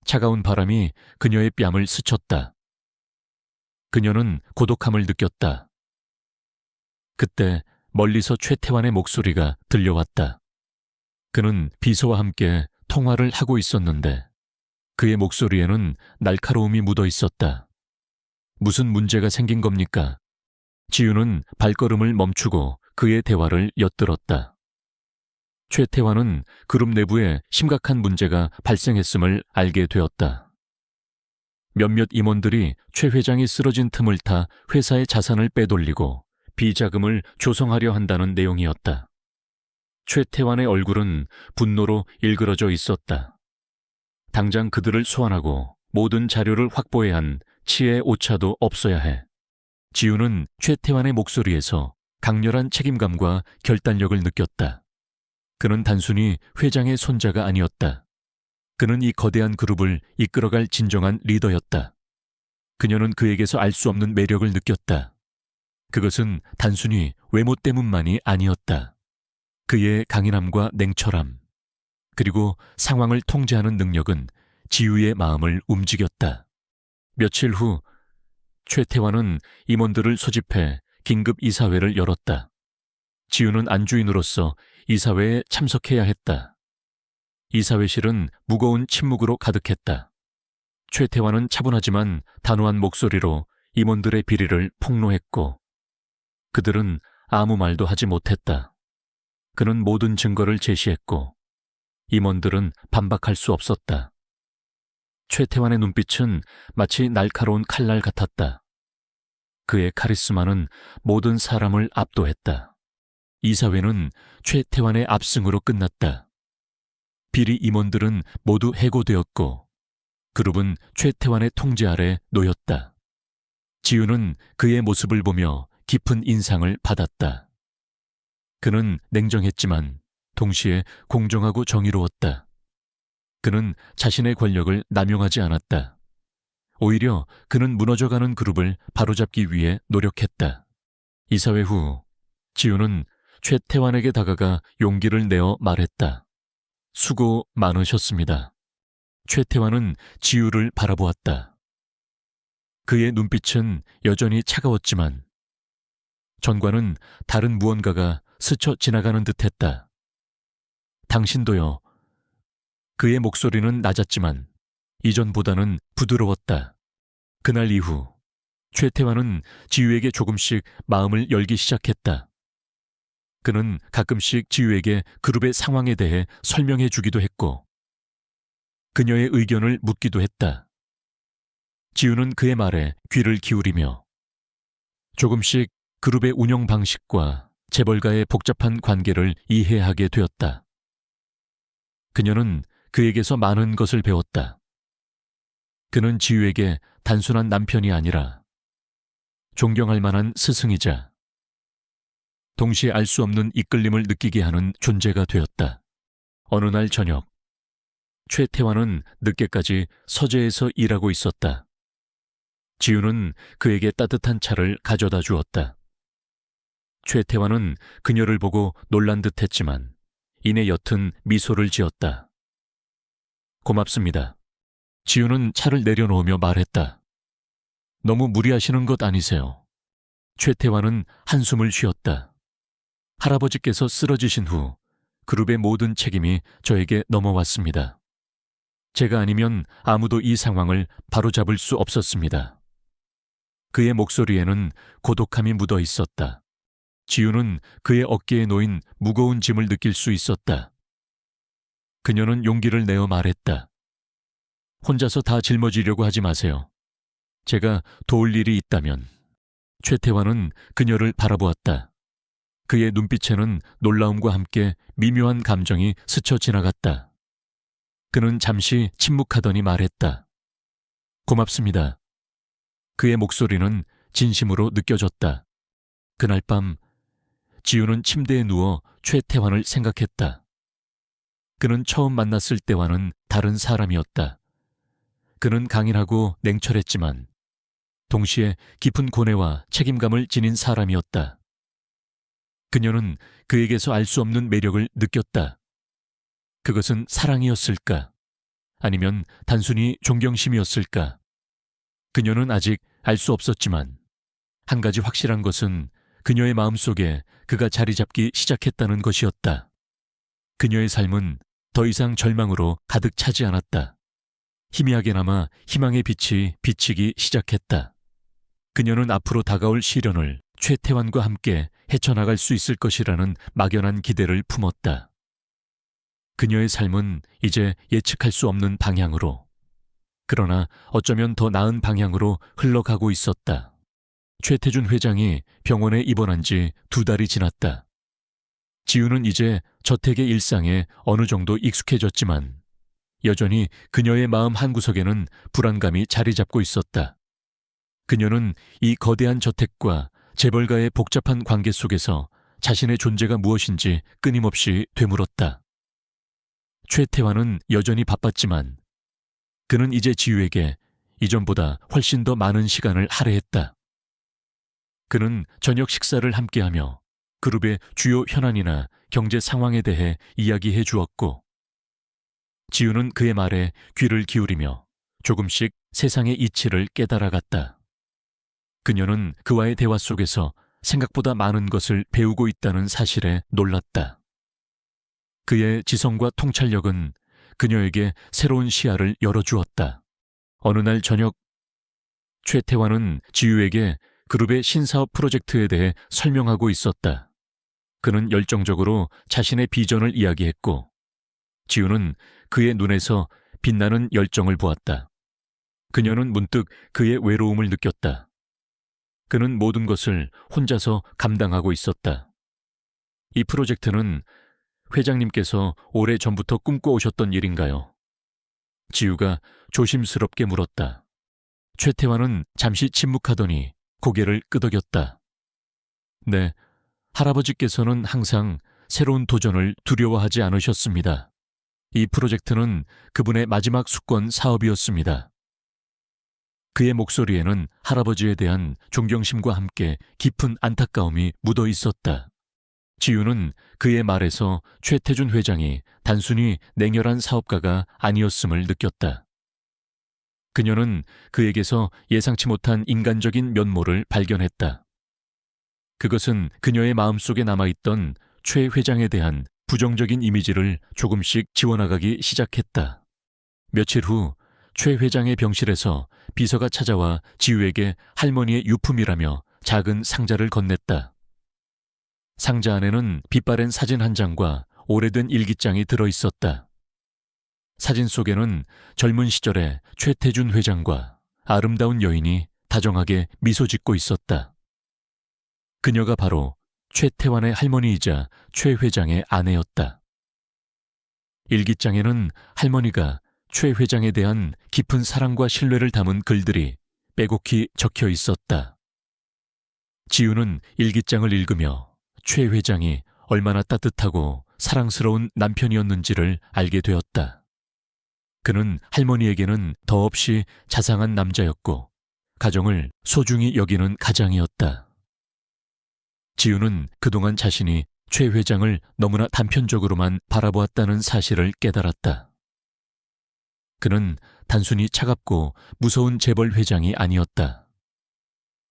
차가운 바람이 그녀의 뺨을 스쳤다. 그녀는 고독함을 느꼈다. 그때 멀리서 최태환의 목소리가 들려왔다. 그는 비서와 함께 통화를 하고 있었는데 그의 목소리에는 날카로움이 묻어 있었다. 무슨 문제가 생긴 겁니까? 지우는 발걸음을 멈추고 그의 대화를 엿들었다. 최태환은 그룹 내부에 심각한 문제가 발생했음을 알게 되었다. 몇몇 임원들이 최 회장이 쓰러진 틈을 타 회사의 자산을 빼돌리고 비자금을 조성하려 한다는 내용이었다. 최태환의 얼굴은 분노로 일그러져 있었다. 당장 그들을 소환하고 모든 자료를 확보해야 한 치의 오차도 없어야 해. 지우는 최태환의 목소리에서 강렬한 책임감과 결단력을 느꼈다. 그는 단순히 회장의 손자가 아니었다. 그는 이 거대한 그룹을 이끌어갈 진정한 리더였다. 그녀는 그에게서 알 수 없는 매력을 느꼈다. 그것은 단순히 외모 때문만이 아니었다. 그의 강인함과 냉철함, 그리고 상황을 통제하는 능력은 지우의 마음을 움직였다. 며칠 후 최태환은 임원들을 소집해 긴급 이사회를 열었다. 지우는 안주인으로서 이사회에 참석해야 했다. 이사회실은 무거운 침묵으로 가득했다. 최태환은 차분하지만 단호한 목소리로 임원들의 비리를 폭로했고 그들은 아무 말도 하지 못했다. 그는 모든 증거를 제시했고 임원들은 반박할 수 없었다. 최태환의 눈빛은 마치 날카로운 칼날 같았다. 그의 카리스마는 모든 사람을 압도했다. 이사회는 최태환의 압승으로 끝났다. 비리 임원들은 모두 해고되었고 그룹은 최태환의 통제 아래 놓였다. 지우는 그의 모습을 보며 깊은 인상을 받았다. 그는 냉정했지만 동시에 공정하고 정의로웠다. 그는 자신의 권력을 남용하지 않았다. 오히려 그는 무너져가는 그룹을 바로잡기 위해 노력했다. 이사회 후 지우는 최태환에게 다가가 용기를 내어 말했다. 수고 많으셨습니다. 최태환은 지우를 바라보았다. 그의 눈빛은 여전히 차가웠지만 전과는 다른 무언가가 스쳐 지나가는 듯했다. 당신도요. 그의 목소리는 낮았지만 이전보다는 부드러웠다. 그날 이후 최태환은 지우에게 조금씩 마음을 열기 시작했다. 그는 가끔씩 지우에게 그룹의 상황에 대해 설명해 주기도 했고 그녀의 의견을 묻기도 했다. 지우는 그의 말에 귀를 기울이며 조금씩 그룹의 운영 방식과 재벌가의 복잡한 관계를 이해하게 되었다. 그녀는 그에게서 많은 것을 배웠다. 그는 지우에게 단순한 남편이 아니라 존경할 만한 스승이자 동시에 알 수 없는 이끌림을 느끼게 하는 존재가 되었다. 어느 날 저녁, 최태환은 늦게까지 서재에서 일하고 있었다. 지우는 그에게 따뜻한 차를 가져다 주었다. 최태환은 그녀를 보고 놀란 듯했지만 이내 옅은 미소를 지었다. 고맙습니다. 지우는 차를 내려놓으며 말했다. 너무 무리하시는 것 아니세요? 최태환은 한숨을 쉬었다. 할아버지께서 쓰러지신 후 그룹의 모든 책임이 저에게 넘어왔습니다. 제가 아니면 아무도 이 상황을 바로잡을 수 없었습니다. 그의 목소리에는 고독함이 묻어 있었다. 지우는 그의 어깨에 놓인 무거운 짐을 느낄 수 있었다. 그녀는 용기를 내어 말했다. 혼자서 다 짊어지려고 하지 마세요. 제가 도울 일이 있다면. 최태환은 그녀를 바라보았다. 그의 눈빛에는 놀라움과 함께 미묘한 감정이 스쳐 지나갔다. 그는 잠시 침묵하더니 말했다. 고맙습니다. 그의 목소리는 진심으로 느껴졌다. 그날 밤 지우는 침대에 누워 최태환을 생각했다. 그는 처음 만났을 때와는 다른 사람이었다. 그는 강인하고 냉철했지만 동시에 깊은 고뇌와 책임감을 지닌 사람이었다. 그녀는 그에게서 알 수 없는 매력을 느꼈다. 그것은 사랑이었을까? 아니면 단순히 존경심이었을까? 그녀는 아직 알 수 없었지만 한 가지 확실한 것은 그녀의 마음속에 그가 자리 잡기 시작했다는 것이었다. 그녀의 삶은 더 이상 절망으로 가득 차지 않았다. 희미하게나마 희망의 빛이 비치기 시작했다. 그녀는 앞으로 다가올 시련을 최태환과 함께 헤쳐나갈 수 있을 것이라는 막연한 기대를 품었다. 그녀의 삶은 이제 예측할 수 없는 방향으로, 그러나 어쩌면 더 나은 방향으로 흘러가고 있었다. 최태준 회장이 병원에 입원한 지 2달이 지났다. 지우는 이제 저택의 일상에 어느 정도 익숙해졌지만 여전히 그녀의 마음 한구석에는 불안감이 자리 잡고 있었다. 그녀는 이 거대한 저택과 재벌가의 복잡한 관계 속에서 자신의 존재가 무엇인지 끊임없이 되물었다. 최태환은 여전히 바빴지만 그는 이제 지우에게 이전보다 훨씬 더 많은 시간을 할애했다. 그는 저녁 식사를 함께하며 그룹의 주요 현안이나 경제 상황에 대해 이야기해 주었고 지우는 그의 말에 귀를 기울이며 조금씩 세상의 이치를 깨달아갔다. 그녀는 그와의 대화 속에서 생각보다 많은 것을 배우고 있다는 사실에 놀랐다. 그의 지성과 통찰력은 그녀에게 새로운 시야를 열어주었다. 어느 날 저녁, 최태환은 지우에게 그룹의 신사업 프로젝트에 대해 설명하고 있었다. 그는 열정적으로 자신의 비전을 이야기했고 지우는 그의 눈에서 빛나는 열정을 보았다. 그녀는 문득 그의 외로움을 느꼈다. 그는 모든 것을 혼자서 감당하고 있었다. 이 프로젝트는 회장님께서 오래전부터 꿈꿔오셨던 일인가요? 지우가 조심스럽게 물었다. 최태환은 잠시 침묵하더니 고개를 끄덕였다. 네, 할아버지께서는 항상 새로운 도전을 두려워하지 않으셨습니다. 이 프로젝트는 그분의 마지막 숙권 사업이었습니다. 그의 목소리에는 할아버지에 대한 존경심과 함께 깊은 안타까움이 묻어 있었다. 지우는 그의 말에서 최태준 회장이 단순히 냉혈한 사업가가 아니었음을 느꼈다. 그녀는 그에게서 예상치 못한 인간적인 면모를 발견했다. 그것은 그녀의 마음속에 남아있던 최 회장에 대한 부정적인 이미지를 조금씩 지워나가기 시작했다. 며칠 후 최 회장의 병실에서 비서가 찾아와 지우에게 할머니의 유품이라며 작은 상자를 건넸다. 상자 안에는 빛바랜 사진 한 장과 오래된 일기장이 들어있었다. 사진 속에는 젊은 시절의 최태준 회장과 아름다운 여인이 다정하게 미소 짓고 있었다. 그녀가 바로 최태환의 할머니이자 최 회장의 아내였다. 일기장에는 할머니가 최 회장에 대한 깊은 사랑과 신뢰를 담은 글들이 빼곡히 적혀 있었다. 지우는 일기장을 읽으며 최 회장이 얼마나 따뜻하고 사랑스러운 남편이었는지를 알게 되었다. 그는 할머니에게는 더없이 자상한 남자였고 가정을 소중히 여기는 가장이었다. 지우는 그동안 자신이 최 회장을 너무나 단편적으로만 바라보았다는 사실을 깨달았다. 그는 단순히 차갑고 무서운 재벌 회장이 아니었다.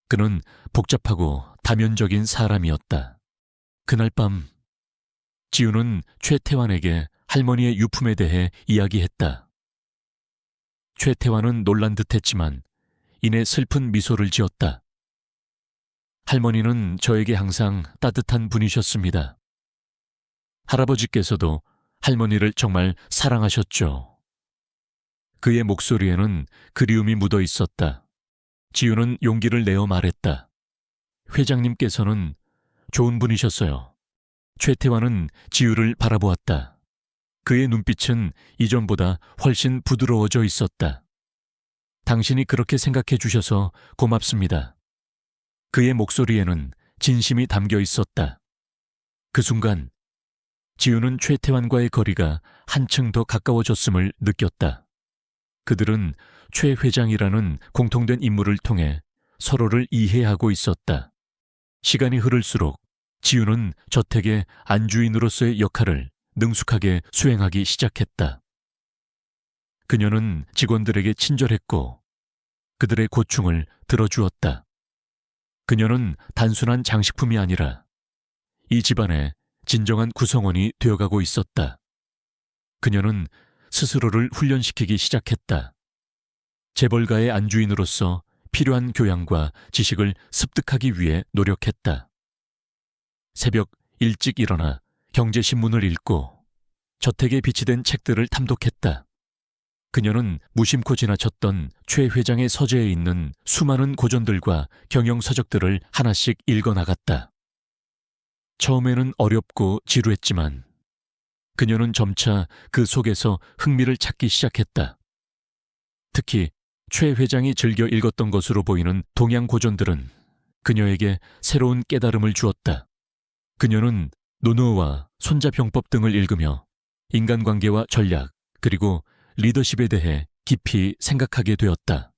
그는 복잡하고 다면적인 사람이었다. 그날 밤 지우는 최태환에게 할머니의 유품에 대해 이야기했다. 최태환은 놀란 듯했지만 이내 슬픈 미소를 지었다. 할머니는 저에게 항상 따뜻한 분이셨습니다. 할아버지께서도 할머니를 정말 사랑하셨죠. 그의 목소리에는 그리움이 묻어 있었다. 지우는 용기를 내어 말했다. 회장님께서는 좋은 분이셨어요. 최태환은 지우를 바라보았다. 그의 눈빛은 이전보다 훨씬 부드러워져 있었다. 당신이 그렇게 생각해 주셔서 고맙습니다. 그의 목소리에는 진심이 담겨 있었다. 그 순간 지우는 최태환과의 거리가 한층 더 가까워졌음을 느꼈다. 그들은 최 회장이라는 공통된 인물을 통해 서로를 이해하고 있었다. 시간이 흐를수록 지우는 저택의 안주인으로서의 역할을 능숙하게 수행하기 시작했다. 그녀는 직원들에게 친절했고 그들의 고충을 들어주었다. 그녀는 단순한 장식품이 아니라 이 집안의 진정한 구성원이 되어가고 있었다. 그녀는 스스로를 훈련시키기 시작했다. 재벌가의 안주인으로서 필요한 교양과 지식을 습득하기 위해 노력했다. 새벽 일찍 일어나 경제신문을 읽고 저택에 비치된 책들을 탐독했다. 그녀는 무심코 지나쳤던 최 회장의 서재에 있는 수많은 고전들과 경영서적들을 하나씩 읽어나갔다. 처음에는 어렵고 지루했지만 그녀는 점차 그 속에서 흥미를 찾기 시작했다. 특히 최 회장이 즐겨 읽었던 것으로 보이는 동양 고전들은 그녀에게 새로운 깨달음을 주었다. 그녀는 노노와 손자병법 등을 읽으며 인간관계와 전략 그리고 리더십에 대해 깊이 생각하게 되었다.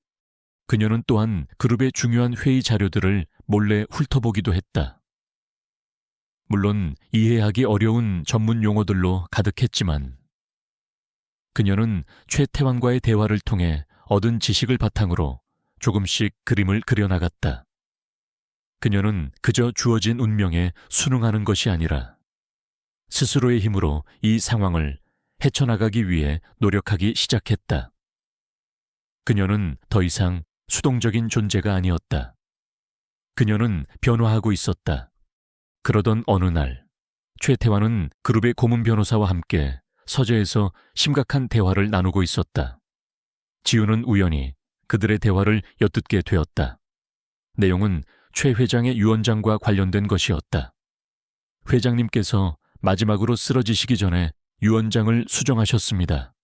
그녀는 또한 그룹의 중요한 회의 자료들을 몰래 훑어보기도 했다. 물론 이해하기 어려운 전문 용어들로 가득했지만 그녀는 최태환과의 대화를 통해 얻은 지식을 바탕으로 조금씩 그림을 그려나갔다. 그녀는 그저 주어진 운명에 순응하는 것이 아니라 스스로의 힘으로 이 상황을 헤쳐나가기 위해 노력하기 시작했다. 그녀는 더 이상 수동적인 존재가 아니었다. 그녀는 변화하고 있었다. 그러던 어느 날, 최태환은 그룹의 고문 변호사와 함께 서재에서 심각한 대화를 나누고 있었다. 지우는 우연히 그들의 대화를 엿듣게 되었다. 내용은 최 회장의 유언장과 관련된 것이었다. 회장님께서 마지막으로 쓰러지시기 전에 유언장을 수정하셨습니다.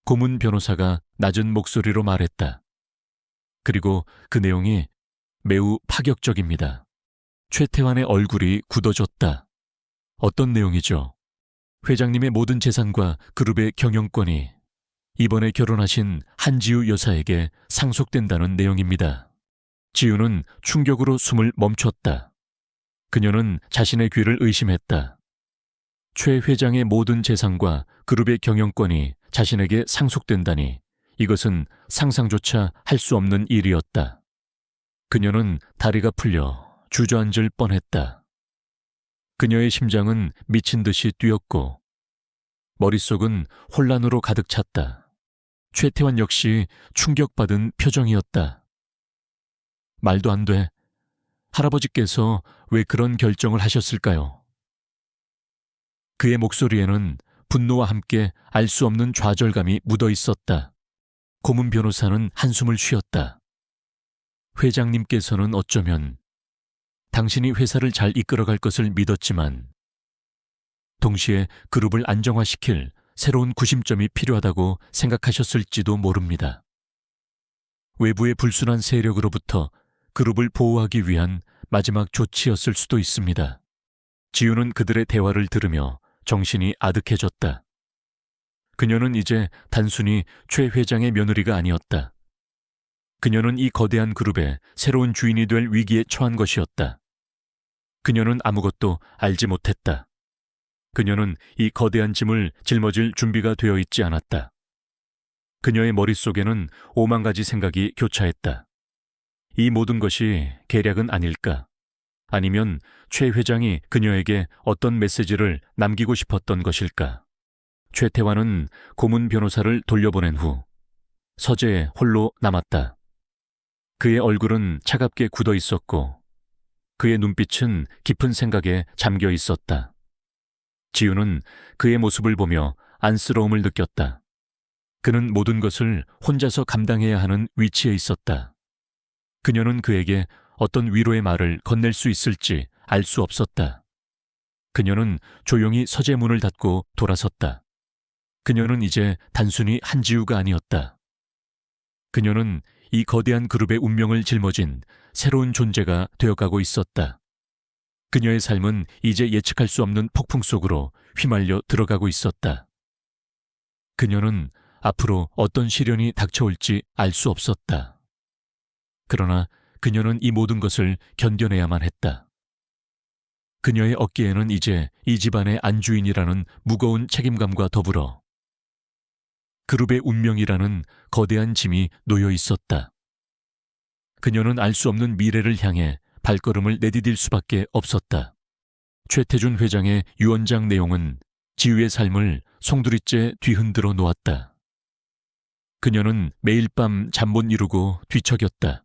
고문 변호사가 낮은 목소리로 말했다. 그리고 그 내용이 매우 파격적입니다. 최태환의 얼굴이 굳어졌다. 어떤 내용이죠? 회장님의 모든 재산과 그룹의 경영권이 이번에 결혼하신 한지우 여사에게 상속된다는 내용입니다. 지우는 충격으로 숨을 멈췄다. 그녀는 자신의 귀를 의심했다. 최 회장의 모든 재산과 그룹의 경영권이 자신에게 상속된다니 이것은 상상조차 할 수 없는 일이었다. 그녀는 다리가 풀려 주저앉을 뻔했다. 그녀의 심장은 미친 듯이 뛰었고 머릿속은 혼란으로 가득 찼다. 최태환 역시 충격받은 표정이었다. 말도 안 돼. 할아버지께서 왜 그런 결정을 하셨을까요? 그의 목소리에는 분노와 함께 알 수 없는 좌절감이 묻어 있었다. 고문 변호사는 한숨을 쉬었다. 회장님께서는 어쩌면 당신이 회사를 잘 이끌어갈 것을 믿었지만 동시에 그룹을 안정화시킬 새로운 구심점이 필요하다고 생각하셨을지도 모릅니다. 외부의 불순한 세력으로부터 그룹을 보호하기 위한 마지막 조치였을 수도 있습니다. 지우는 그들의 대화를 들으며 정신이 아득해졌다. 그녀는 이제 단순히 최 회장의 며느리가 아니었다. 그녀는 이 거대한 그룹의 새로운 주인이 될 위기에 처한 것이었다. 그녀는 아무것도 알지 못했다. 그녀는 이 거대한 짐을 짊어질 준비가 되어 있지 않았다. 그녀의 머릿속에는 5만 가지 생각이 교차했다. 이 모든 것이 계략은 아닐까? 아니면 최 회장이 그녀에게 어떤 메시지를 남기고 싶었던 것일까? 최태환은 고문 변호사를 돌려보낸 후 서재에 홀로 남았다. 그의 얼굴은 차갑게 굳어 있었고 그의 눈빛은 깊은 생각에 잠겨 있었다. 지우는 그의 모습을 보며 안쓰러움을 느꼈다. 그는 모든 것을 혼자서 감당해야 하는 위치에 있었다. 그녀는 그에게 어떤 위로의 말을 건넬 수 있을지 알 수 없었다. 그녀는 조용히 서재 문을 닫고 돌아섰다. 그녀는 이제 단순히 한지우가 아니었다. 그녀는 이 거대한 그룹의 운명을 짊어진 새로운 존재가 되어가고 있었다. 그녀의 삶은 이제 예측할 수 없는 폭풍 속으로 휘말려 들어가고 있었다. 그녀는 앞으로 어떤 시련이 닥쳐올지 알 수 없었다. 그러나 그녀는 이 모든 것을 견뎌내야만 했다. 그녀의 어깨에는 이제 이 집안의 안주인이라는 무거운 책임감과 더불어 그룹의 운명이라는 거대한 짐이 놓여 있었다. 그녀는 알 수 없는 미래를 향해 발걸음을 내디딜 수밖에 없었다. 최태준 회장의 유언장 내용은 지우의 삶을 송두리째 뒤흔들어 놓았다. 그녀는 매일 밤 잠 못 이루고 뒤척였다.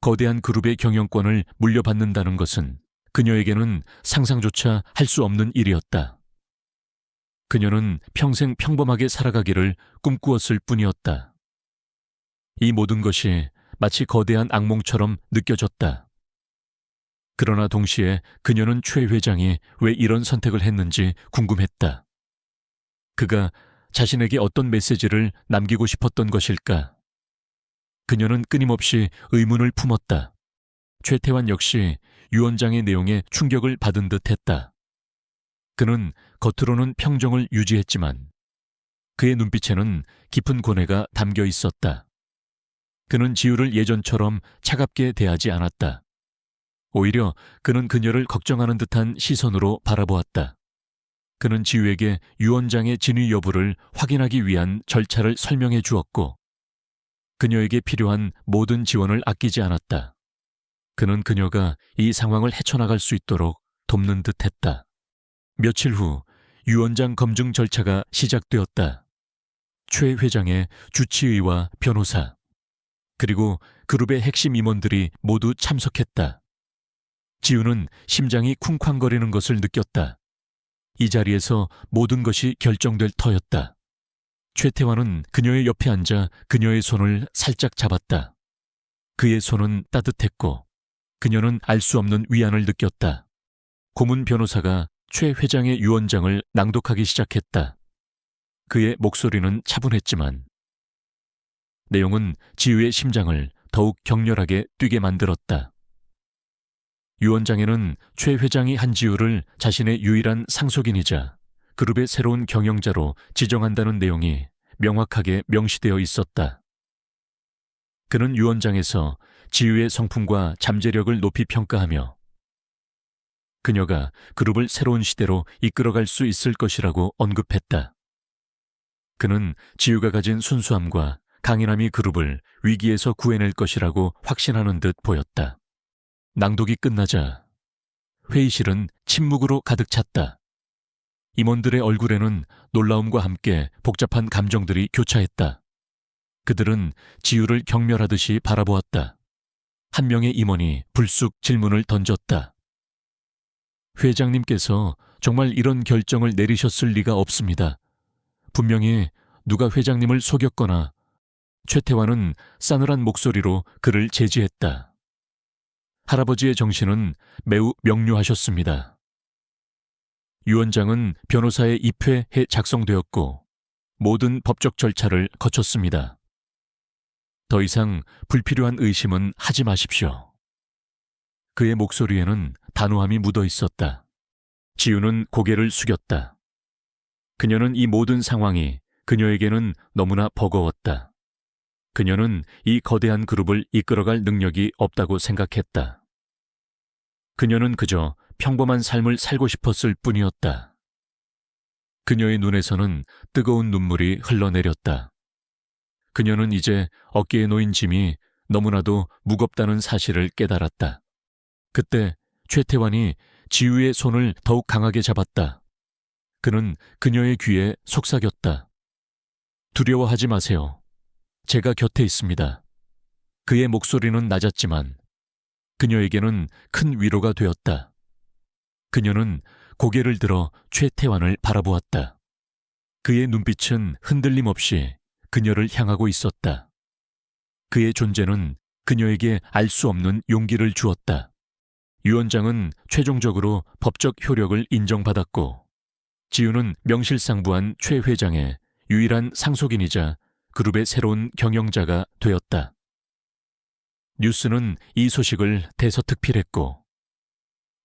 거대한 그룹의 경영권을 물려받는다는 것은 그녀에게는 상상조차 할 수 없는 일이었다. 그녀는 평생 평범하게 살아가기를 꿈꾸었을 뿐이었다. 이 모든 것이 마치 거대한 악몽처럼 느껴졌다. 그러나 동시에 그녀는 최 회장이 왜 이런 선택을 했는지 궁금했다. 그가 자신에게 어떤 메시지를 남기고 싶었던 것일까? 그녀는 끊임없이 의문을 품었다. 최태환 역시 유언장의 내용에 충격을 받은 듯했다. 그는 겉으로는 평정을 유지했지만 그의 눈빛에는 깊은 고뇌가 담겨 있었다. 그는 지우를 예전처럼 차갑게 대하지 않았다. 오히려 그는 그녀를 걱정하는 듯한 시선으로 바라보았다. 그는 지우에게 유언장의 진위 여부를 확인하기 위한 절차를 설명해 주었고 그녀에게 필요한 모든 지원을 아끼지 않았다. 그는 그녀가 이 상황을 헤쳐나갈 수 있도록 돕는 듯했다. 며칠 후 유언장 검증 절차가 시작되었다. 최 회장의 주치의와 변호사 그리고 그룹의 핵심 임원들이 모두 참석했다. 지우는 심장이 쿵쾅거리는 것을 느꼈다. 이 자리에서 모든 것이 결정될 터였다. 최태환은 그녀의 옆에 앉아 그녀의 손을 살짝 잡았다. 그의 손은 따뜻했고 그녀는 알 수 없는 위안을 느꼈다. 고문 변호사가 최 회장의 유언장을 낭독하기 시작했다. 그의 목소리는 차분했지만 내용은 지우의 심장을 더욱 격렬하게 뛰게 만들었다. 유언장에는 최 회장이 한지우를 자신의 유일한 상속인이자 그룹의 새로운 경영자로 지정한다는 내용이 명확하게 명시되어 있었다. 그는 유언장에서 지우의 성품과 잠재력을 높이 평가하며 그녀가 그룹을 새로운 시대로 이끌어갈 수 있을 것이라고 언급했다. 그는 지우가 가진 순수함과 강인함이 그룹을 위기에서 구해낼 것이라고 확신하는 듯 보였다. 낭독이 끝나자 회의실은 침묵으로 가득 찼다. 임원들의 얼굴에는 놀라움과 함께 복잡한 감정들이 교차했다. 그들은 지우를 경멸하듯이 바라보았다. 한 명의 임원이 불쑥 질문을 던졌다. 회장님께서 정말 이런 결정을 내리셨을 리가 없습니다. 분명히 누가 회장님을 속였거나. 최태환은 싸늘한 목소리로 그를 제지했다. 할아버지의 정신은 매우 명료하셨습니다. 유언장은 변호사에 입회해 작성되었고 모든 법적 절차를 거쳤습니다. 더 이상 불필요한 의심은 하지 마십시오. 그의 목소리에는 단호함이 묻어 있었다. 지우는 고개를 숙였다. 그녀는 이 모든 상황이 그녀에게는 너무나 버거웠다. 그녀는 이 거대한 그룹을 이끌어갈 능력이 없다고 생각했다. 그녀는 그저 평범한 삶을 살고 싶었을 뿐이었다. 그녀의 눈에서는 뜨거운 눈물이 흘러내렸다. 그녀는 이제 어깨에 놓인 짐이 너무나도 무겁다는 사실을 깨달았다. 그때 최태환이 지우의 손을 더욱 강하게 잡았다. 그는 그녀의 귀에 속삭였다. 두려워하지 마세요. 제가 곁에 있습니다. 그의 목소리는 낮았지만 그녀에게는 큰 위로가 되었다. 그녀는 고개를 들어 최태환을 바라보았다. 그의 눈빛은 흔들림 없이 그녀를 향하고 있었다. 그의 존재는 그녀에게 알 수 없는 용기를 주었다. 유언장은 최종적으로 법적 효력을 인정받았고 지우는 명실상부한 최 회장의 유일한 상속인이자 그룹의 새로운 경영자가 되었다. 뉴스는 이 소식을 대서특필했고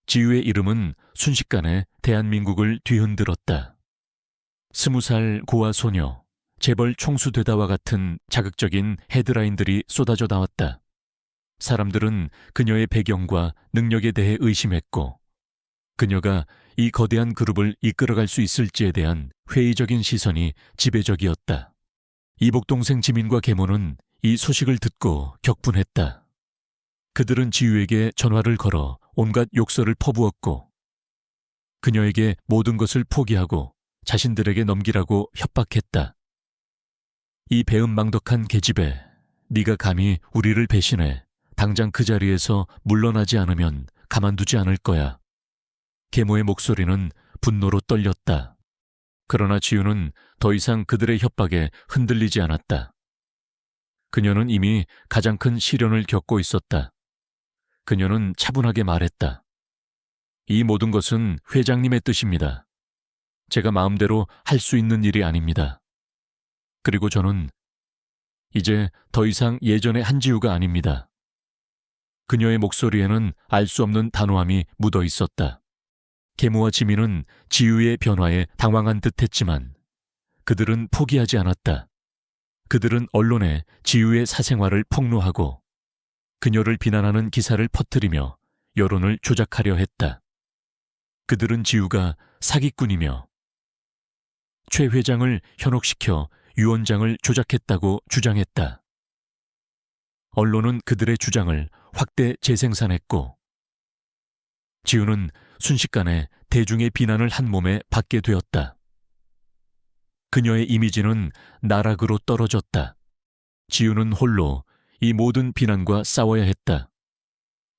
지우의 이름은 순식간에 대한민국을 뒤흔들었다. 20살 고아 소녀, 재벌 총수되다와 같은 자극적인 헤드라인들이 쏟아져 나왔다. 사람들은 그녀의 배경과 능력에 대해 의심했고 그녀가 이 거대한 그룹을 이끌어갈 수 있을지에 대한 회의적인 시선이 지배적이었다. 이복동생 지민과 계모는 이 소식을 듣고 격분했다. 그들은 지우에게 전화를 걸어 온갖 욕설을 퍼부었고 그녀에게 모든 것을 포기하고 자신들에게 넘기라고 협박했다. 이 배은망덕한 계집애, 네가 감히 우리를 배신해 당장 그 자리에서 물러나지 않으면 가만두지 않을 거야. 계모의 목소리는 분노로 떨렸다. 그러나 지우는 더 이상 그들의 협박에 흔들리지 않았다. 그녀는 이미 가장 큰 시련을 겪고 있었다. 그녀는 차분하게 말했다. 이 모든 것은 회장님의 뜻입니다. 제가 마음대로 할 수 있는 일이 아닙니다. 그리고 저는 이제 더 이상 예전의 한지우가 아닙니다. 그녀의 목소리에는 알 수 없는 단호함이 묻어 있었다. 계모와 지민은 지우의 변화에 당황한 듯했지만 그들은 포기하지 않았다. 그들은 언론에 지우의 사생활을 폭로하고 그녀를 비난하는 기사를 퍼뜨리며 여론을 조작하려 했다. 그들은 지우가 사기꾼이며 최 회장을 현혹시켜 유언장을 조작했다고 주장했다. 언론은 그들의 주장을 확대 재생산했고 지우는 순식간에 대중의 비난을 한 몸에 받게 되었다. 그녀의 이미지는 나락으로 떨어졌다. 지우는 홀로 이 모든 비난과 싸워야 했다.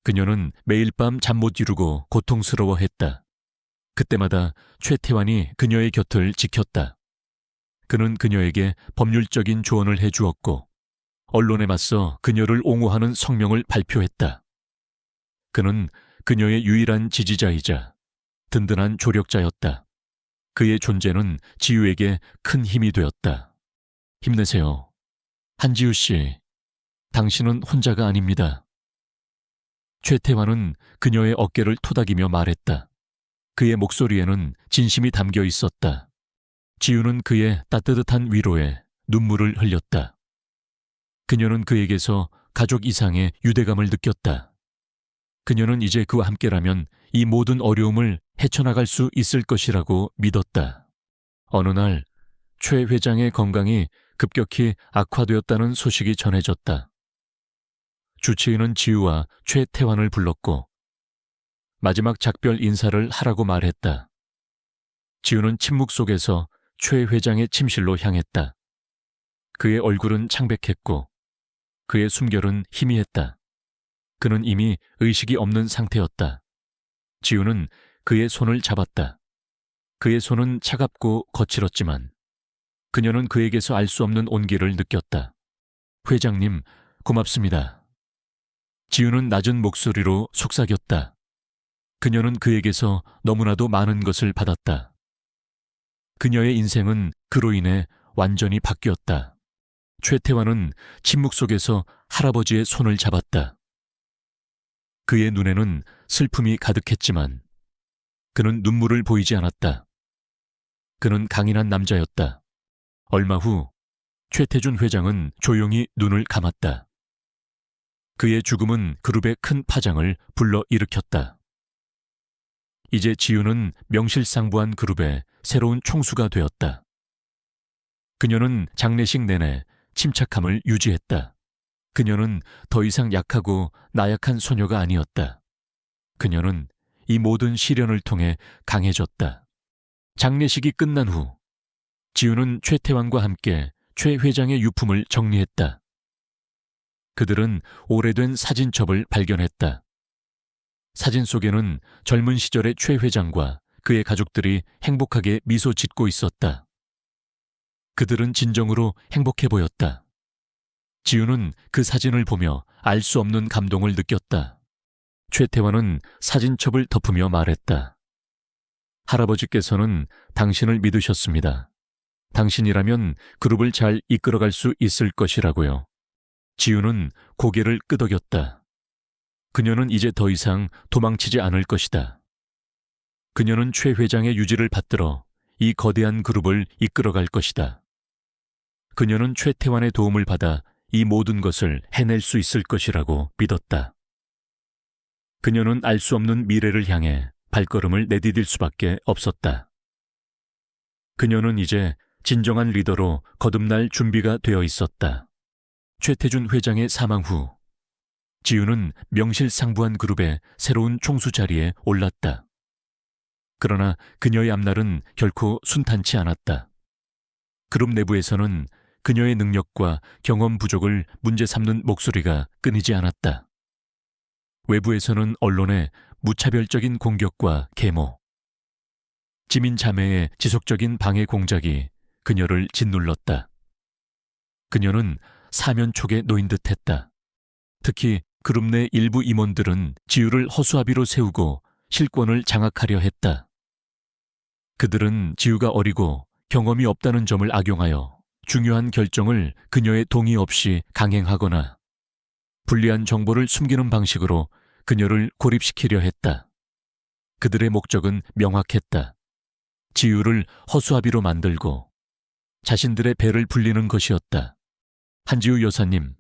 그녀는 매일 밤 잠 못 이루고 고통스러워했다. 그때마다 최태환이 그녀의 곁을 지켰다. 그는 그녀에게 법률적인 조언을 해주었고 언론에 맞서 그녀를 옹호하는 성명을 발표했다. 그는 그녀의 유일한 지지자이자 든든한 조력자였다. 그의 존재는 지유에게 큰 힘이 되었다. 힘내세요. 한지우 씨, 당신은 혼자가 아닙니다. 최태환은 그녀의 어깨를 토닥이며 말했다. 그의 목소리에는 진심이 담겨 있었다. 지유는 그의 따뜻한 위로에 눈물을 흘렸다. 그녀는 그에게서 가족 이상의 유대감을 느꼈다. 그녀는 이제 그와 함께라면 이 모든 어려움을 헤쳐나갈 수 있을 것이라고 믿었다. 어느 날 최 회장의 건강이 급격히 악화되었다는 소식이 전해졌다. 주치의는 지유와 최태환을 불렀고 마지막 작별 인사를 하라고 말했다. 지유는 침묵 속에서 최 회장의 침실로 향했다. 그의 얼굴은 창백했고 그의 숨결은 희미했다. 그는 이미 의식이 없는 상태였다. 지유는 그의 손을 잡았다. 그의 손은 차갑고 거칠었지만 그녀는 그에게서 알 수 없는 온기를 느꼈다. 회장님, 고맙습니다. 지유는 낮은 목소리로 속삭였다. 그녀는 그에게서 너무나도 많은 것을 받았다. 그녀의 인생은 그로 인해 완전히 바뀌었다. 최태환은 침묵 속에서 할아버지의 손을 잡았다. 그의 눈에는 슬픔이 가득했지만 그는 눈물을 보이지 않았다. 그는 강인한 남자였다. 얼마 후 최태준 회장은 조용히 눈을 감았다. 그의 죽음은 그룹의 큰 파장을 불러일으켰다. 이제 지유는 명실상부한 그룹의 새로운 총수가 되었다. 그녀는 장례식 내내 침착함을 유지했다. 그녀는 더 이상 약하고 나약한 소녀가 아니었다. 그녀는 이 모든 시련을 통해 강해졌다. 장례식이 끝난 후 지유는 최태환과 함께 최 회장의 유품을 정리했다. 그들은 오래된 사진첩을 발견했다. 사진 속에는 젊은 시절의 최 회장과 그의 가족들이 행복하게 미소 짓고 있었다. 그들은 진정으로 행복해 보였다. 지유는 그 사진을 보며 알 수 없는 감동을 느꼈다. 최태환은 사진첩을 덮으며 말했다. 할아버지께서는 당신을 믿으셨습니다. 당신이라면 그룹을 잘 이끌어갈 수 있을 것이라고요. 지유는 고개를 끄덕였다. 그녀는 이제 더 이상 도망치지 않을 것이다. 그녀는 최 회장의 유지를 받들어 이 거대한 그룹을 이끌어갈 것이다. 그녀는 최태환의 도움을 받아 이 모든 것을 해낼 수 있을 것이라고 믿었다. 그녀는 알 수 없는 미래를 향해 발걸음을 내디딜 수밖에 없었다. 그녀는 이제 진정한 리더로 거듭날 준비가 되어 있었다. 최태준 회장의 사망 후 지유는 명실상부한 그룹의 새로운 총수 자리에 올랐다. 그러나 그녀의 앞날은 결코 순탄치 않았다. 그룹 내부에서는 그녀의 능력과 경험 부족을 문제 삼는 목소리가 끊이지 않았다. 외부에서는 언론의 무차별적인 공격과 계모, 지민 자매의 지속적인 방해 공작이 그녀를 짓눌렀다. 그녀는 사면촉에 놓인 듯했다. 특히 그룹 내 일부 임원들은 지유를 허수아비로 세우고 실권을 장악하려 했다. 그들은 지유가 어리고 경험이 없다는 점을 악용하여 중요한 결정을 그녀의 동의 없이 강행하거나 불리한 정보를 숨기는 방식으로 그녀를 고립시키려 했다. 그들의 목적은 명확했다. 지유를 허수아비로 만들고 자신들의 배를 불리는 것이었다. 한지우 여사님,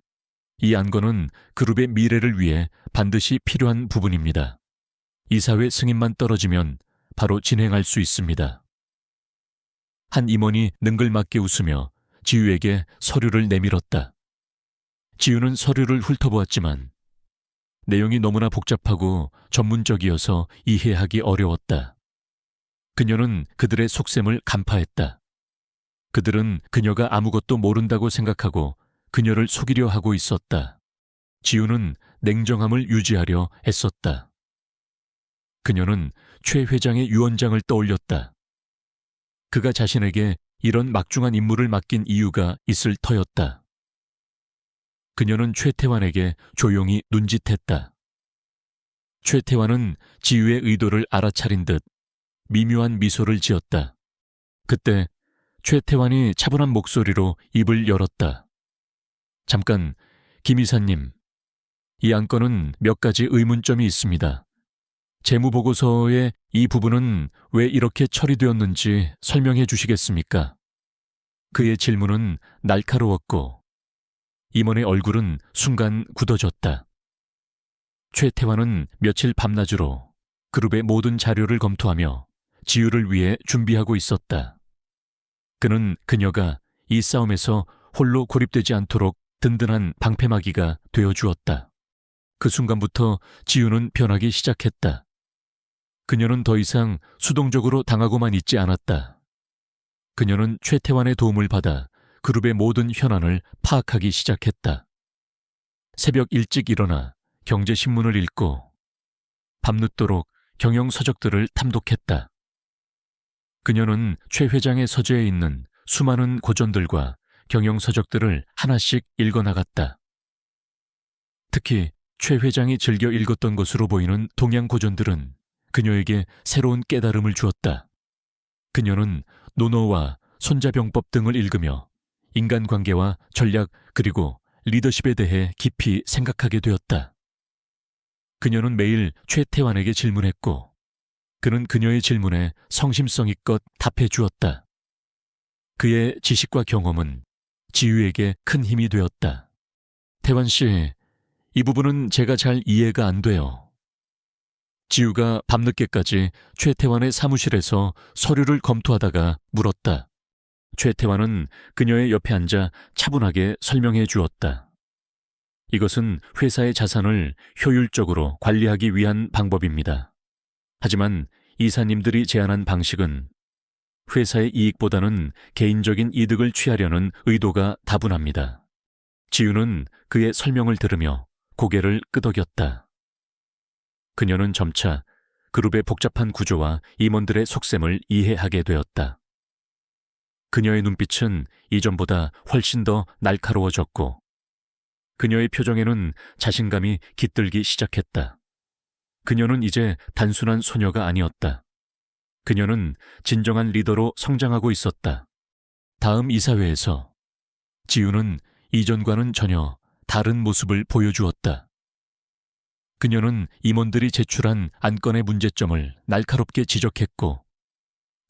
이 안건은 그룹의 미래를 위해 반드시 필요한 부분입니다. 이사회 승인만 떨어지면 바로 진행할 수 있습니다. 한 임원이 능글맞게 웃으며 지유에게 서류를 내밀었다. 지유는 서류를 훑어보았지만 내용이 너무나 복잡하고 전문적이어서 이해하기 어려웠다. 그녀는 그들의 속셈을 간파했다. 그들은 그녀가 아무것도 모른다고 생각하고 그녀를 속이려 하고 있었다. 지유는 냉정함을 유지하려 애썼다. 그녀는 최 회장의 유언장을 떠올렸다. 그가 자신에게 이런 막중한 임무를 맡긴 이유가 있을 터였다. 그녀는 최태환에게 조용히 눈짓했다. 최태환은 지유의 의도를 알아차린 듯 미묘한 미소를 지었다. 그때 최태환이 차분한 목소리로 입을 열었다. 잠깐, 김 이사님. 이 안건은 몇 가지 의문점이 있습니다. 재무보고서의 이 부분은 왜 이렇게 처리되었는지 설명해 주시겠습니까? 그의 질문은 날카로웠고 임원의 얼굴은 순간 굳어졌다. 최태환은 며칠 밤낮으로 그룹의 모든 자료를 검토하며 지유를 위해 준비하고 있었다. 그는 그녀가 이 싸움에서 홀로 고립되지 않도록 든든한 방패막이가 되어주었다. 그 순간부터 지유는 변하기 시작했다. 그녀는 더 이상 수동적으로 당하고만 있지 않았다. 그녀는 최태환의 도움을 받아 그룹의 모든 현안을 파악하기 시작했다. 새벽 일찍 일어나 경제신문을 읽고 밤늦도록 경영서적들을 탐독했다. 그녀는 최 회장의 서재에 있는 수많은 고전들과 경영서적들을 하나씩 읽어나갔다. 특히 최 회장이 즐겨 읽었던 것으로 보이는 동양 고전들은 그녀에게 새로운 깨달음을 주었다. 그녀는 논어와 손자병법 등을 읽으며 인간관계와 전략 그리고 리더십에 대해 깊이 생각하게 되었다. 그녀는 매일 최태환에게 질문했고 그는 그녀의 질문에 성심성의껏 답해 주었다. 그의 지식과 경험은 지유에게 큰 힘이 되었다. 태환 씨, 이 부분은 제가 잘 이해가 안 돼요. 지유가 밤늦게까지 최태환의 사무실에서 서류를 검토하다가 물었다. 최태환은 그녀의 옆에 앉아 차분하게 설명해 주었다. 이것은 회사의 자산을 효율적으로 관리하기 위한 방법입니다. 하지만 이사님들이 제안한 방식은 회사의 이익보다는 개인적인 이득을 취하려는 의도가 다분합니다. 지유는 그의 설명을 들으며 고개를 끄덕였다. 그녀는 점차 그룹의 복잡한 구조와 임원들의 속셈을 이해하게 되었다. 그녀의 눈빛은 이전보다 훨씬 더 날카로워졌고 그녀의 표정에는 자신감이 깃들기 시작했다. 그녀는 이제 단순한 소녀가 아니었다. 그녀는 진정한 리더로 성장하고 있었다. 다음 이사회에서 지유는 이전과는 전혀 다른 모습을 보여주었다. 그녀는 임원들이 제출한 안건의 문제점을 날카롭게 지적했고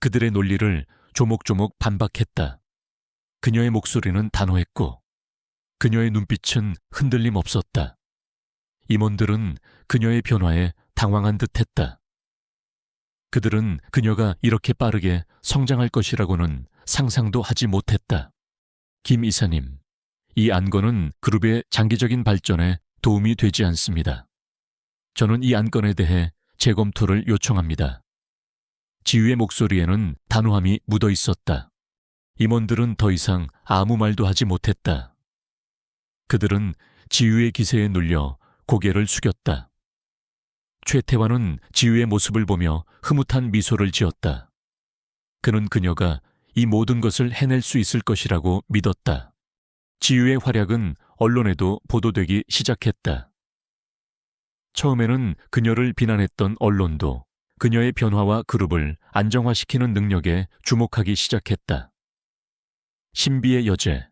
그들의 논리를 조목조목 반박했다. 그녀의 목소리는 단호했고 그녀의 눈빛은 흔들림 없었다. 임원들은 그녀의 변화에 당황한 듯했다. 그들은 그녀가 이렇게 빠르게 성장할 것이라고는 상상도 하지 못했다. 김 이사님, 이 안건은 그룹의 장기적인 발전에 도움이 되지 않습니다. 저는 이 안건에 대해 재검토를 요청합니다. 지유의 목소리에는 단호함이 묻어 있었다. 임원들은 더 이상 아무 말도 하지 못했다. 그들은 지유의 기세에 눌려 고개를 숙였다. 최태환은 지유의 모습을 보며 흐뭇한 미소를 지었다. 그는 그녀가 이 모든 것을 해낼 수 있을 것이라고 믿었다. 지유의 활약은 언론에도 보도되기 시작했다. 처음에는 그녀를 비난했던 언론도 그녀의 변화와 그룹을 안정화시키는 능력에 주목하기 시작했다. 신비의 여제,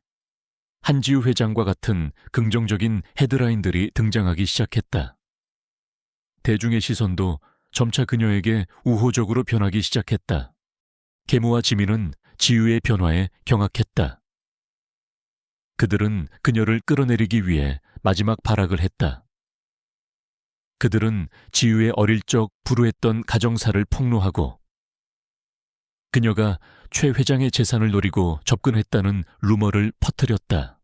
한지우 회장과 같은 긍정적인 헤드라인들이 등장하기 시작했다. 대중의 시선도 점차 그녀에게 우호적으로 변하기 시작했다. 계모와 지민은 지유의 변화에 경악했다. 그들은 그녀를 끌어내리기 위해 마지막 발악을 했다. 그들은 지유의 어릴 적 불우했던 가정사를 폭로하고 그녀가 최 회장의 재산을 노리고 접근했다는 루머를 퍼뜨렸다.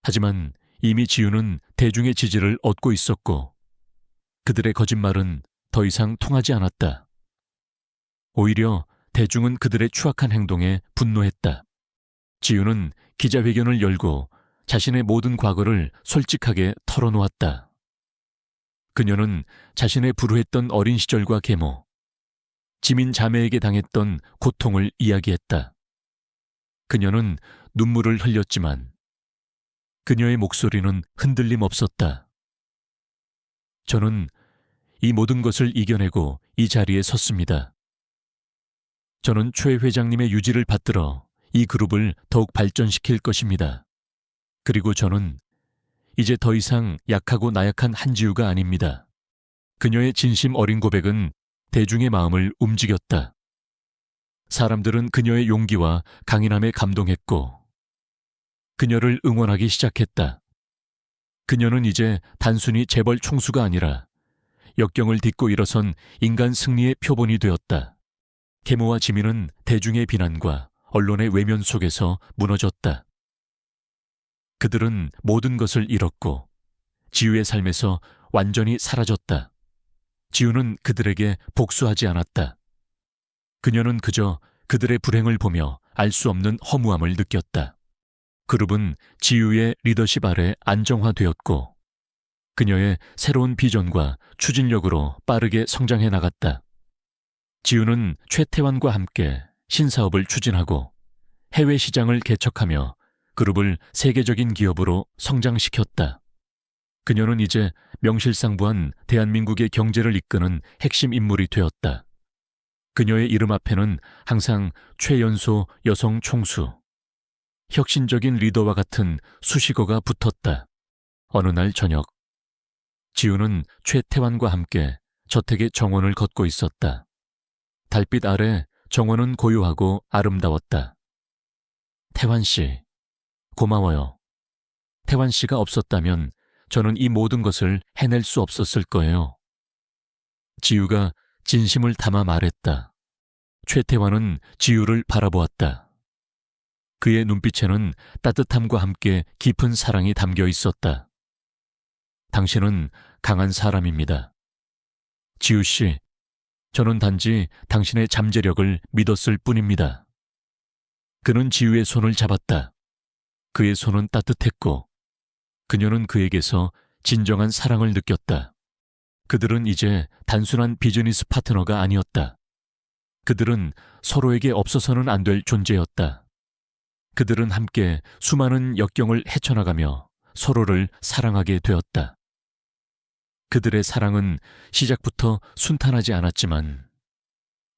하지만 이미 지유는 대중의 지지를 얻고 있었고 그들의 거짓말은 더 이상 통하지 않았다. 오히려 대중은 그들의 추악한 행동에 분노했다. 지유는 기자회견을 열고 자신의 모든 과거를 솔직하게 털어놓았다. 그녀는 자신의 불우했던 어린 시절과 계모, 지민 자매에게 당했던 고통을 이야기했다. 그녀는 눈물을 흘렸지만 그녀의 목소리는 흔들림 없었다. 저는 이 모든 것을 이겨내고 이 자리에 섰습니다. 저는 최 회장님의 유지를 받들어 이 그룹을 더욱 발전시킬 것입니다. 그리고 저는 이제 더 이상 약하고 나약한 한지우가 아닙니다. 그녀의 진심 어린 고백은 대중의 마음을 움직였다. 사람들은 그녀의 용기와 강인함에 감동했고 그녀를 응원하기 시작했다. 그녀는 이제 단순히 재벌 총수가 아니라 역경을 딛고 일어선 인간 승리의 표본이 되었다. 계모와 지민은 대중의 비난과 언론의 외면 속에서 무너졌다. 그들은 모든 것을 잃었고 지우의 삶에서 완전히 사라졌다. 지우는 그들에게 복수하지 않았다. 그녀는 그저 그들의 불행을 보며 알 수 없는 허무함을 느꼈다. 그룹은 지우의 리더십 아래 안정화되었고 그녀의 새로운 비전과 추진력으로 빠르게 성장해 나갔다. 지우는 최태환과 함께 신사업을 추진하고 해외 시장을 개척하며 그룹을 세계적인 기업으로 성장시켰다. 그녀는 이제 명실상부한 대한민국의 경제를 이끄는 핵심 인물이 되었다. 그녀의 이름 앞에는 항상 최연소 여성 총수, 혁신적인 리더와 같은 수식어가 붙었다. 어느 날 저녁, 지우는 최태환과 함께 저택의 정원을 걷고 있었다. 달빛 아래 정원은 고요하고 아름다웠다. 태환 씨, 고마워요. 태환 씨가 없었다면 저는 이 모든 것을 해낼 수 없었을 거예요. 지우가 진심을 담아 말했다. 최태환은 지우를 바라보았다. 그의 눈빛에는 따뜻함과 함께 깊은 사랑이 담겨 있었다. 당신은 강한 사람입니다. 지우 씨, 저는 단지 당신의 잠재력을 믿었을 뿐입니다. 그는 지우의 손을 잡았다. 그의 손은 따뜻했고 그녀는 그에게서 진정한 사랑을 느꼈다. 그들은 이제 단순한 비즈니스 파트너가 아니었다. 그들은 서로에게 없어서는 안 될 존재였다. 그들은 함께 수많은 역경을 헤쳐나가며 서로를 사랑하게 되었다. 그들의 사랑은 시작부터 순탄하지 않았지만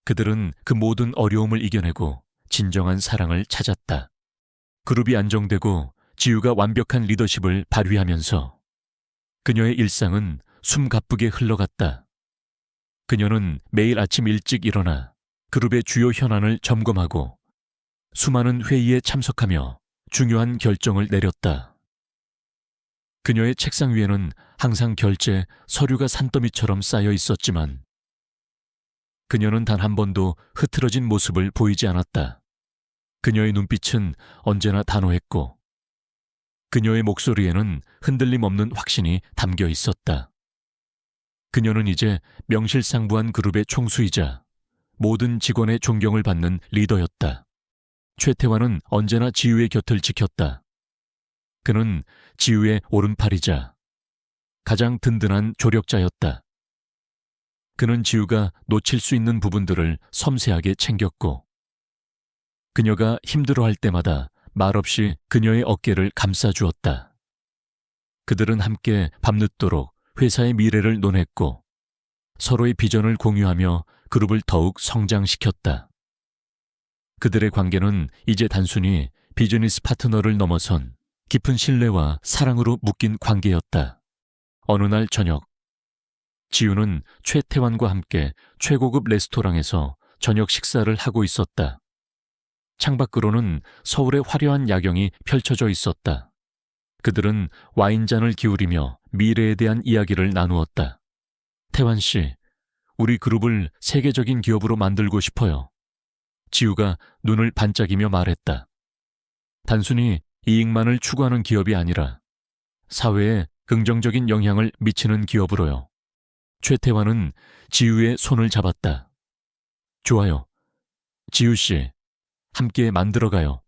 그들은 그 모든 어려움을 이겨내고 진정한 사랑을 찾았다. 그룹이 안정되고 지우가 완벽한 리더십을 발휘하면서 그녀의 일상은 숨가쁘게 흘러갔다. 그녀는 매일 아침 일찍 일어나 그룹의 주요 현안을 점검하고 수많은 회의에 참석하며 중요한 결정을 내렸다. 그녀의 책상 위에는 항상 결제, 서류가 산더미처럼 쌓여 있었지만 그녀는 단 한 번도 흐트러진 모습을 보이지 않았다. 그녀의 눈빛은 언제나 단호했고 그녀의 목소리에는 흔들림 없는 확신이 담겨 있었다. 그녀는 이제 명실상부한 그룹의 총수이자 모든 직원의 존경을 받는 리더였다. 최태환은 언제나 지우의 곁을 지켰다. 그는 지우의 오른팔이자 가장 든든한 조력자였다. 그는 지우가 놓칠 수 있는 부분들을 섬세하게 챙겼고 그녀가 힘들어할 때마다 말없이 그녀의 어깨를 감싸주었다. 그들은 함께 밤늦도록 회사의 미래를 논했고 서로의 비전을 공유하며 그룹을 더욱 성장시켰다. 그들의 관계는 이제 단순히 비즈니스 파트너를 넘어선 깊은 신뢰와 사랑으로 묶인 관계였다. 어느 날 저녁, 지우는 최태환과 함께 최고급 레스토랑에서 저녁 식사를 하고 있었다. 창밖으로는 서울의 화려한 야경이 펼쳐져 있었다. 그들은 와인잔을 기울이며 미래에 대한 이야기를 나누었다. 태환 씨, 우리 그룹을 세계적인 기업으로 만들고 싶어요. 지우가 눈을 반짝이며 말했다. 단순히 이익만을 추구하는 기업이 아니라 사회에 긍정적인 영향을 미치는 기업으로요. 최태환은 지우의 손을 잡았다. 좋아요. 지우 씨, 함께 만들어가요.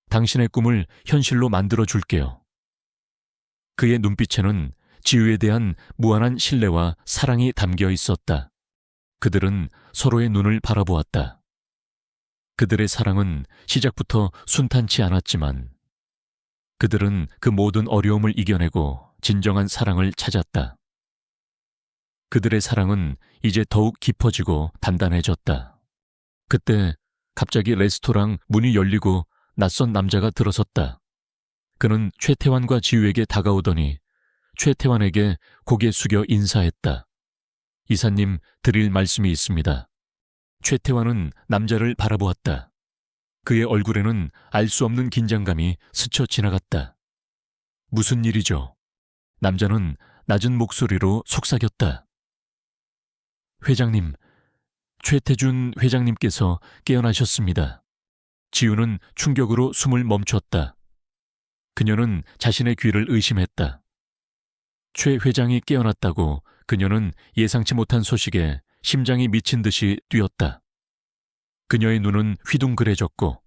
당신의 꿈을 현실로 만들어 줄게요. 그의 눈빛에는 지우에 대한 무한한 신뢰와 사랑이 담겨 있었다. 그들은 서로의 눈을 바라보았다. 그들의 사랑은 시작부터 순탄치 않았지만 그들은 그 모든 어려움을 이겨내고 진정한 사랑을 찾았다. 그들의 사랑은 이제 더욱 깊어지고 단단해졌다. 그때 갑자기 레스토랑 문이 열리고 낯선 남자가 들어섰다. 그는 최태환과 지우에게 다가오더니 최태환에게 고개 숙여 인사했다. 이사님, 드릴 말씀이 있습니다. 최태환은 남자를 바라보았다. 그의 얼굴에는 알 수 없는 긴장감이 스쳐 지나갔다. 무슨 일이죠? 남자는 낮은 목소리로 속삭였다. 회장님, 최태준 회장님께서 깨어나셨습니다. 지우는 충격으로 숨을 멈췄다. 그녀는 자신의 귀를 의심했다. 최 회장이 깨어났다고 그녀는 예상치 못한 소식에 심장이 미친 듯이 뛰었다. 그녀의 눈은 휘둥그레졌고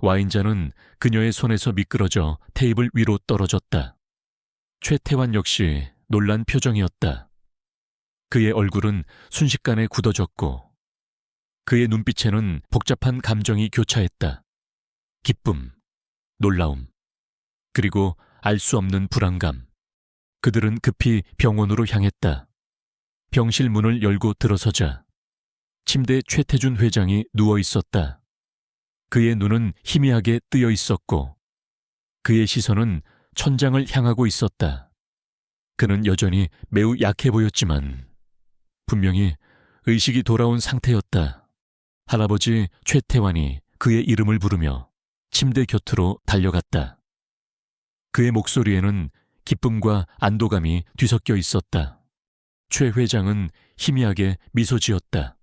와인잔은 그녀의 손에서 미끄러져 테이블 위로 떨어졌다. 최태환 역시 놀란 표정이었다. 그의 얼굴은 순식간에 굳어졌고 그의 눈빛에는 복잡한 감정이 교차했다. 기쁨, 놀라움, 그리고 알 수 없는 불안감. 그들은 급히 병원으로 향했다. 병실 문을 열고 들어서자 침대에 최태준 회장이 누워 있었다. 그의 눈은 희미하게 뜨여 있었고 그의 시선은 천장을 향하고 있었다. 그는 여전히 매우 약해 보였지만 분명히 의식이 돌아온 상태였다. 할아버지 최태환이 그의 이름을 부르며 침대 곁으로 달려갔다. 그의 목소리에는 기쁨과 안도감이 뒤섞여 있었다. 최 회장은 희미하게 미소 지었다.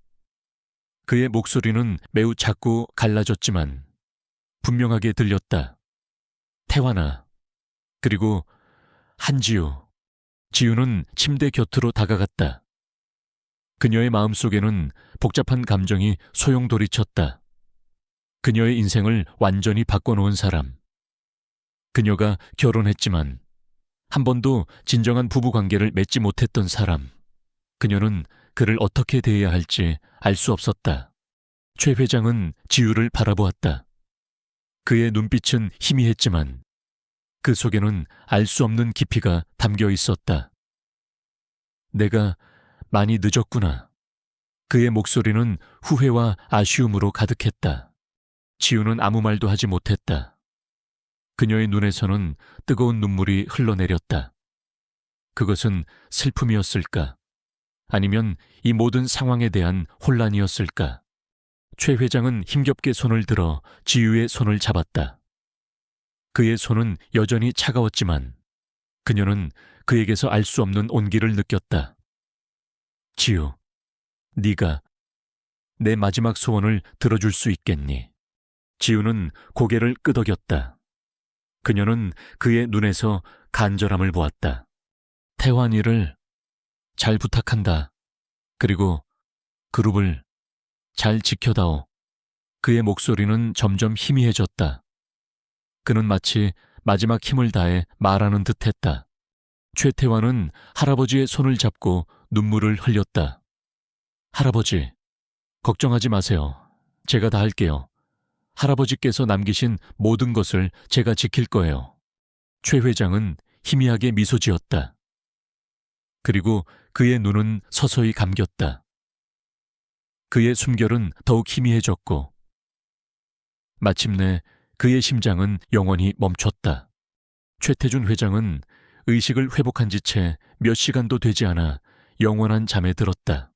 그의 목소리는 매우 작고 갈라졌지만 분명하게 들렸다. 태환아, 그리고 한지우. 지우는 침대 곁으로 다가갔다. 그녀의 마음속에는 복잡한 감정이 소용돌이쳤다. 그녀의 인생을 완전히 바꿔놓은 사람. 그녀가 결혼했지만 한 번도 진정한 부부관계를 맺지 못했던 사람. 그녀는 그를 어떻게 대해야 할지 알 수 없었다. 최 회장은 지우를 바라보았다. 그의 눈빛은 희미했지만 그 속에는 알 수 없는 깊이가 담겨 있었다. 내가 많이 늦었구나. 그의 목소리는 후회와 아쉬움으로 가득했다. 지우는 아무 말도 하지 못했다. 그녀의 눈에서는 뜨거운 눈물이 흘러내렸다. 그것은 슬픔이었을까? 아니면 이 모든 상황에 대한 혼란이었을까? 최 회장은 힘겹게 손을 들어 지우의 손을 잡았다. 그의 손은 여전히 차가웠지만 그녀는 그에게서 알 수 없는 온기를 느꼈다. 지우, 네가 내 마지막 소원을 들어줄 수 있겠니? 지우는 고개를 끄덕였다. 그녀는 그의 눈에서 간절함을 보았다. 태환이를 잘 부탁한다. 그리고 그룹을 잘 지켜다오. 그의 목소리는 점점 희미해졌다. 그는 마치 마지막 힘을 다해 말하는 듯했다. 최태환은 할아버지의 손을 잡고 눈물을 흘렸다. 할아버지, 걱정하지 마세요. 제가 다 할게요. 할아버지께서 남기신 모든 것을 제가 지킬 거예요. 최 회장은 희미하게 미소 지었다. 그리고 그의 눈은 서서히 감겼다. 그의 숨결은 더욱 희미해졌고 마침내 그의 심장은 영원히 멈췄다. 최태준 회장은 의식을 회복한 지 채 몇 시간도 되지 않아 영원한 잠에 들었다.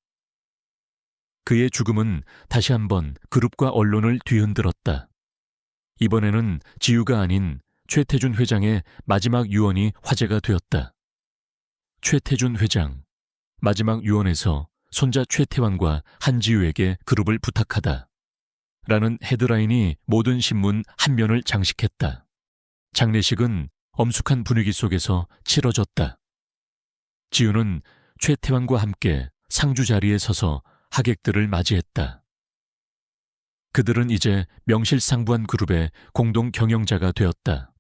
그의 죽음은 다시 한번 그룹과 언론을 뒤흔들었다. 이번에는 지우가 아닌 최태준 회장의 마지막 유언이 화제가 되었다. 최태준 회장, 마지막 유언에서 손자 최태환과 한지우에게 그룹을 부탁하다. 라는 헤드라인이 모든 신문 한 면을 장식했다. 장례식은 엄숙한 분위기 속에서 치러졌다. 지우는 최태환과 함께 상주 자리에 서서 하객들을 맞이했다. 그들은 이제 명실상부한 그룹의 공동 경영자가 되었다.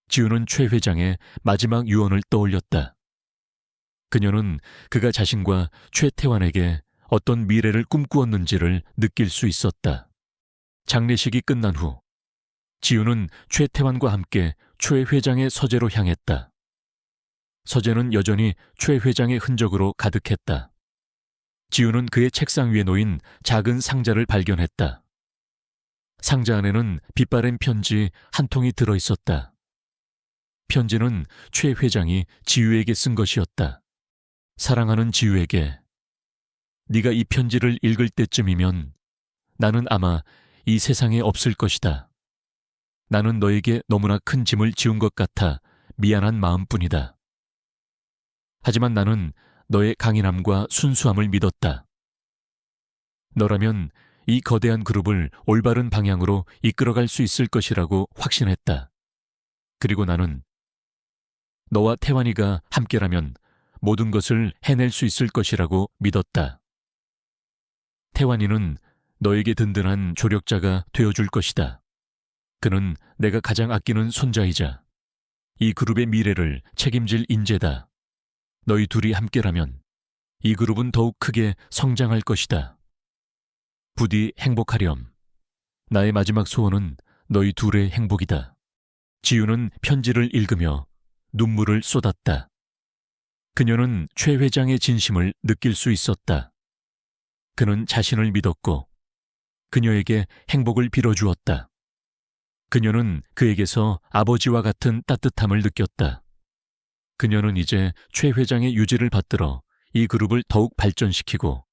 지우는 최 회장의 마지막 유언을 떠올렸다. 그녀는 그가 자신과 최태환에게 어떤 미래를 꿈꾸었는지를 느낄 수 있었다. 장례식이 끝난 후 지우는 최태환과 함께 최 회장의 서재로 향했다. 서재는 여전히 최 회장의 흔적으로 가득했다. 지우는 그의 책상 위에 놓인 작은 상자를 발견했다. 상자 안에는 빛바랜 편지 한 통이 들어 있었다. 편지는 최 회장이 지우에게 쓴 것이었다. 사랑하는 지우에게, 네가 이 편지를 읽을 때쯤이면 나는 아마 이 세상에 없을 것이다. 나는 너에게 너무나 큰 짐을 지운 것 같아 미안한 마음뿐이다. 하지만 나는 너의 강인함과 순수함을 믿었다. 너라면 이 거대한 그룹을 올바른 방향으로 이끌어갈 수 있을 것이라고 확신했다. 그리고 나는 너와 태환이가 함께라면 모든 것을 해낼 수 있을 것이라고 믿었다. 태환이는 너에게 든든한 조력자가 되어줄 것이다. 그는 내가 가장 아끼는 손자이자 이 그룹의 미래를 책임질 인재다. 너희 둘이 함께라면 이 그룹은 더욱 크게 성장할 것이다. 부디 행복하렴. 나의 마지막 소원은 너희 둘의 행복이다. 지우는 편지를 읽으며 눈물을 쏟았다. 그녀는 최 회장의 진심을 느낄 수 있었다. 그는 자신을 믿었고 그녀에게 행복을 빌어주었다. 그녀는 그에게서 아버지와 같은 따뜻함을 느꼈다. 그녀는 이제 최 회장의 유지를 받들어 이 그룹을 더욱 발전시키고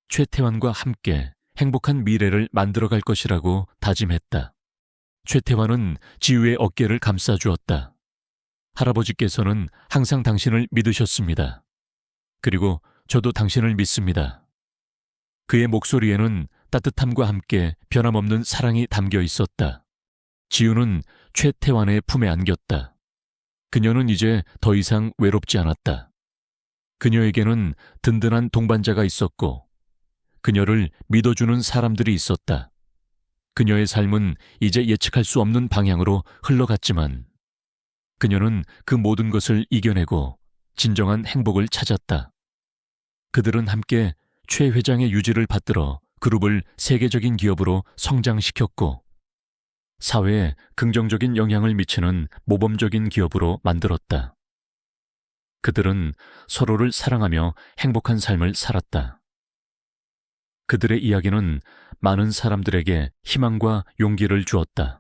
최태환과 함께 행복한 미래를 만들어갈 것이라고 다짐했다. 최태환은 지우의 어깨를 감싸주었다. 할아버지께서는 항상 당신을 믿으셨습니다. 그리고 저도 당신을 믿습니다. 그의 목소리에는 따뜻함과 함께 변함없는 사랑이 담겨 있었다. 지우는 최태환의 품에 안겼다. 그녀는 이제 더 이상 외롭지 않았다. 그녀에게는 든든한 동반자가 있었고 그녀를 믿어주는 사람들이 있었다. 그녀의 삶은 이제 예측할 수 없는 방향으로 흘러갔지만 그녀는 그 모든 것을 이겨내고 진정한 행복을 찾았다. 그들은 함께 최 회장의 유지를 받들어 그룹을 세계적인 기업으로 성장시켰고 사회에 긍정적인 영향을 미치는 모범적인 기업으로 만들었다. 그들은 서로를 사랑하며 행복한 삶을 살았다. 그들의 이야기는 많은 사람들에게 희망과 용기를 주었다.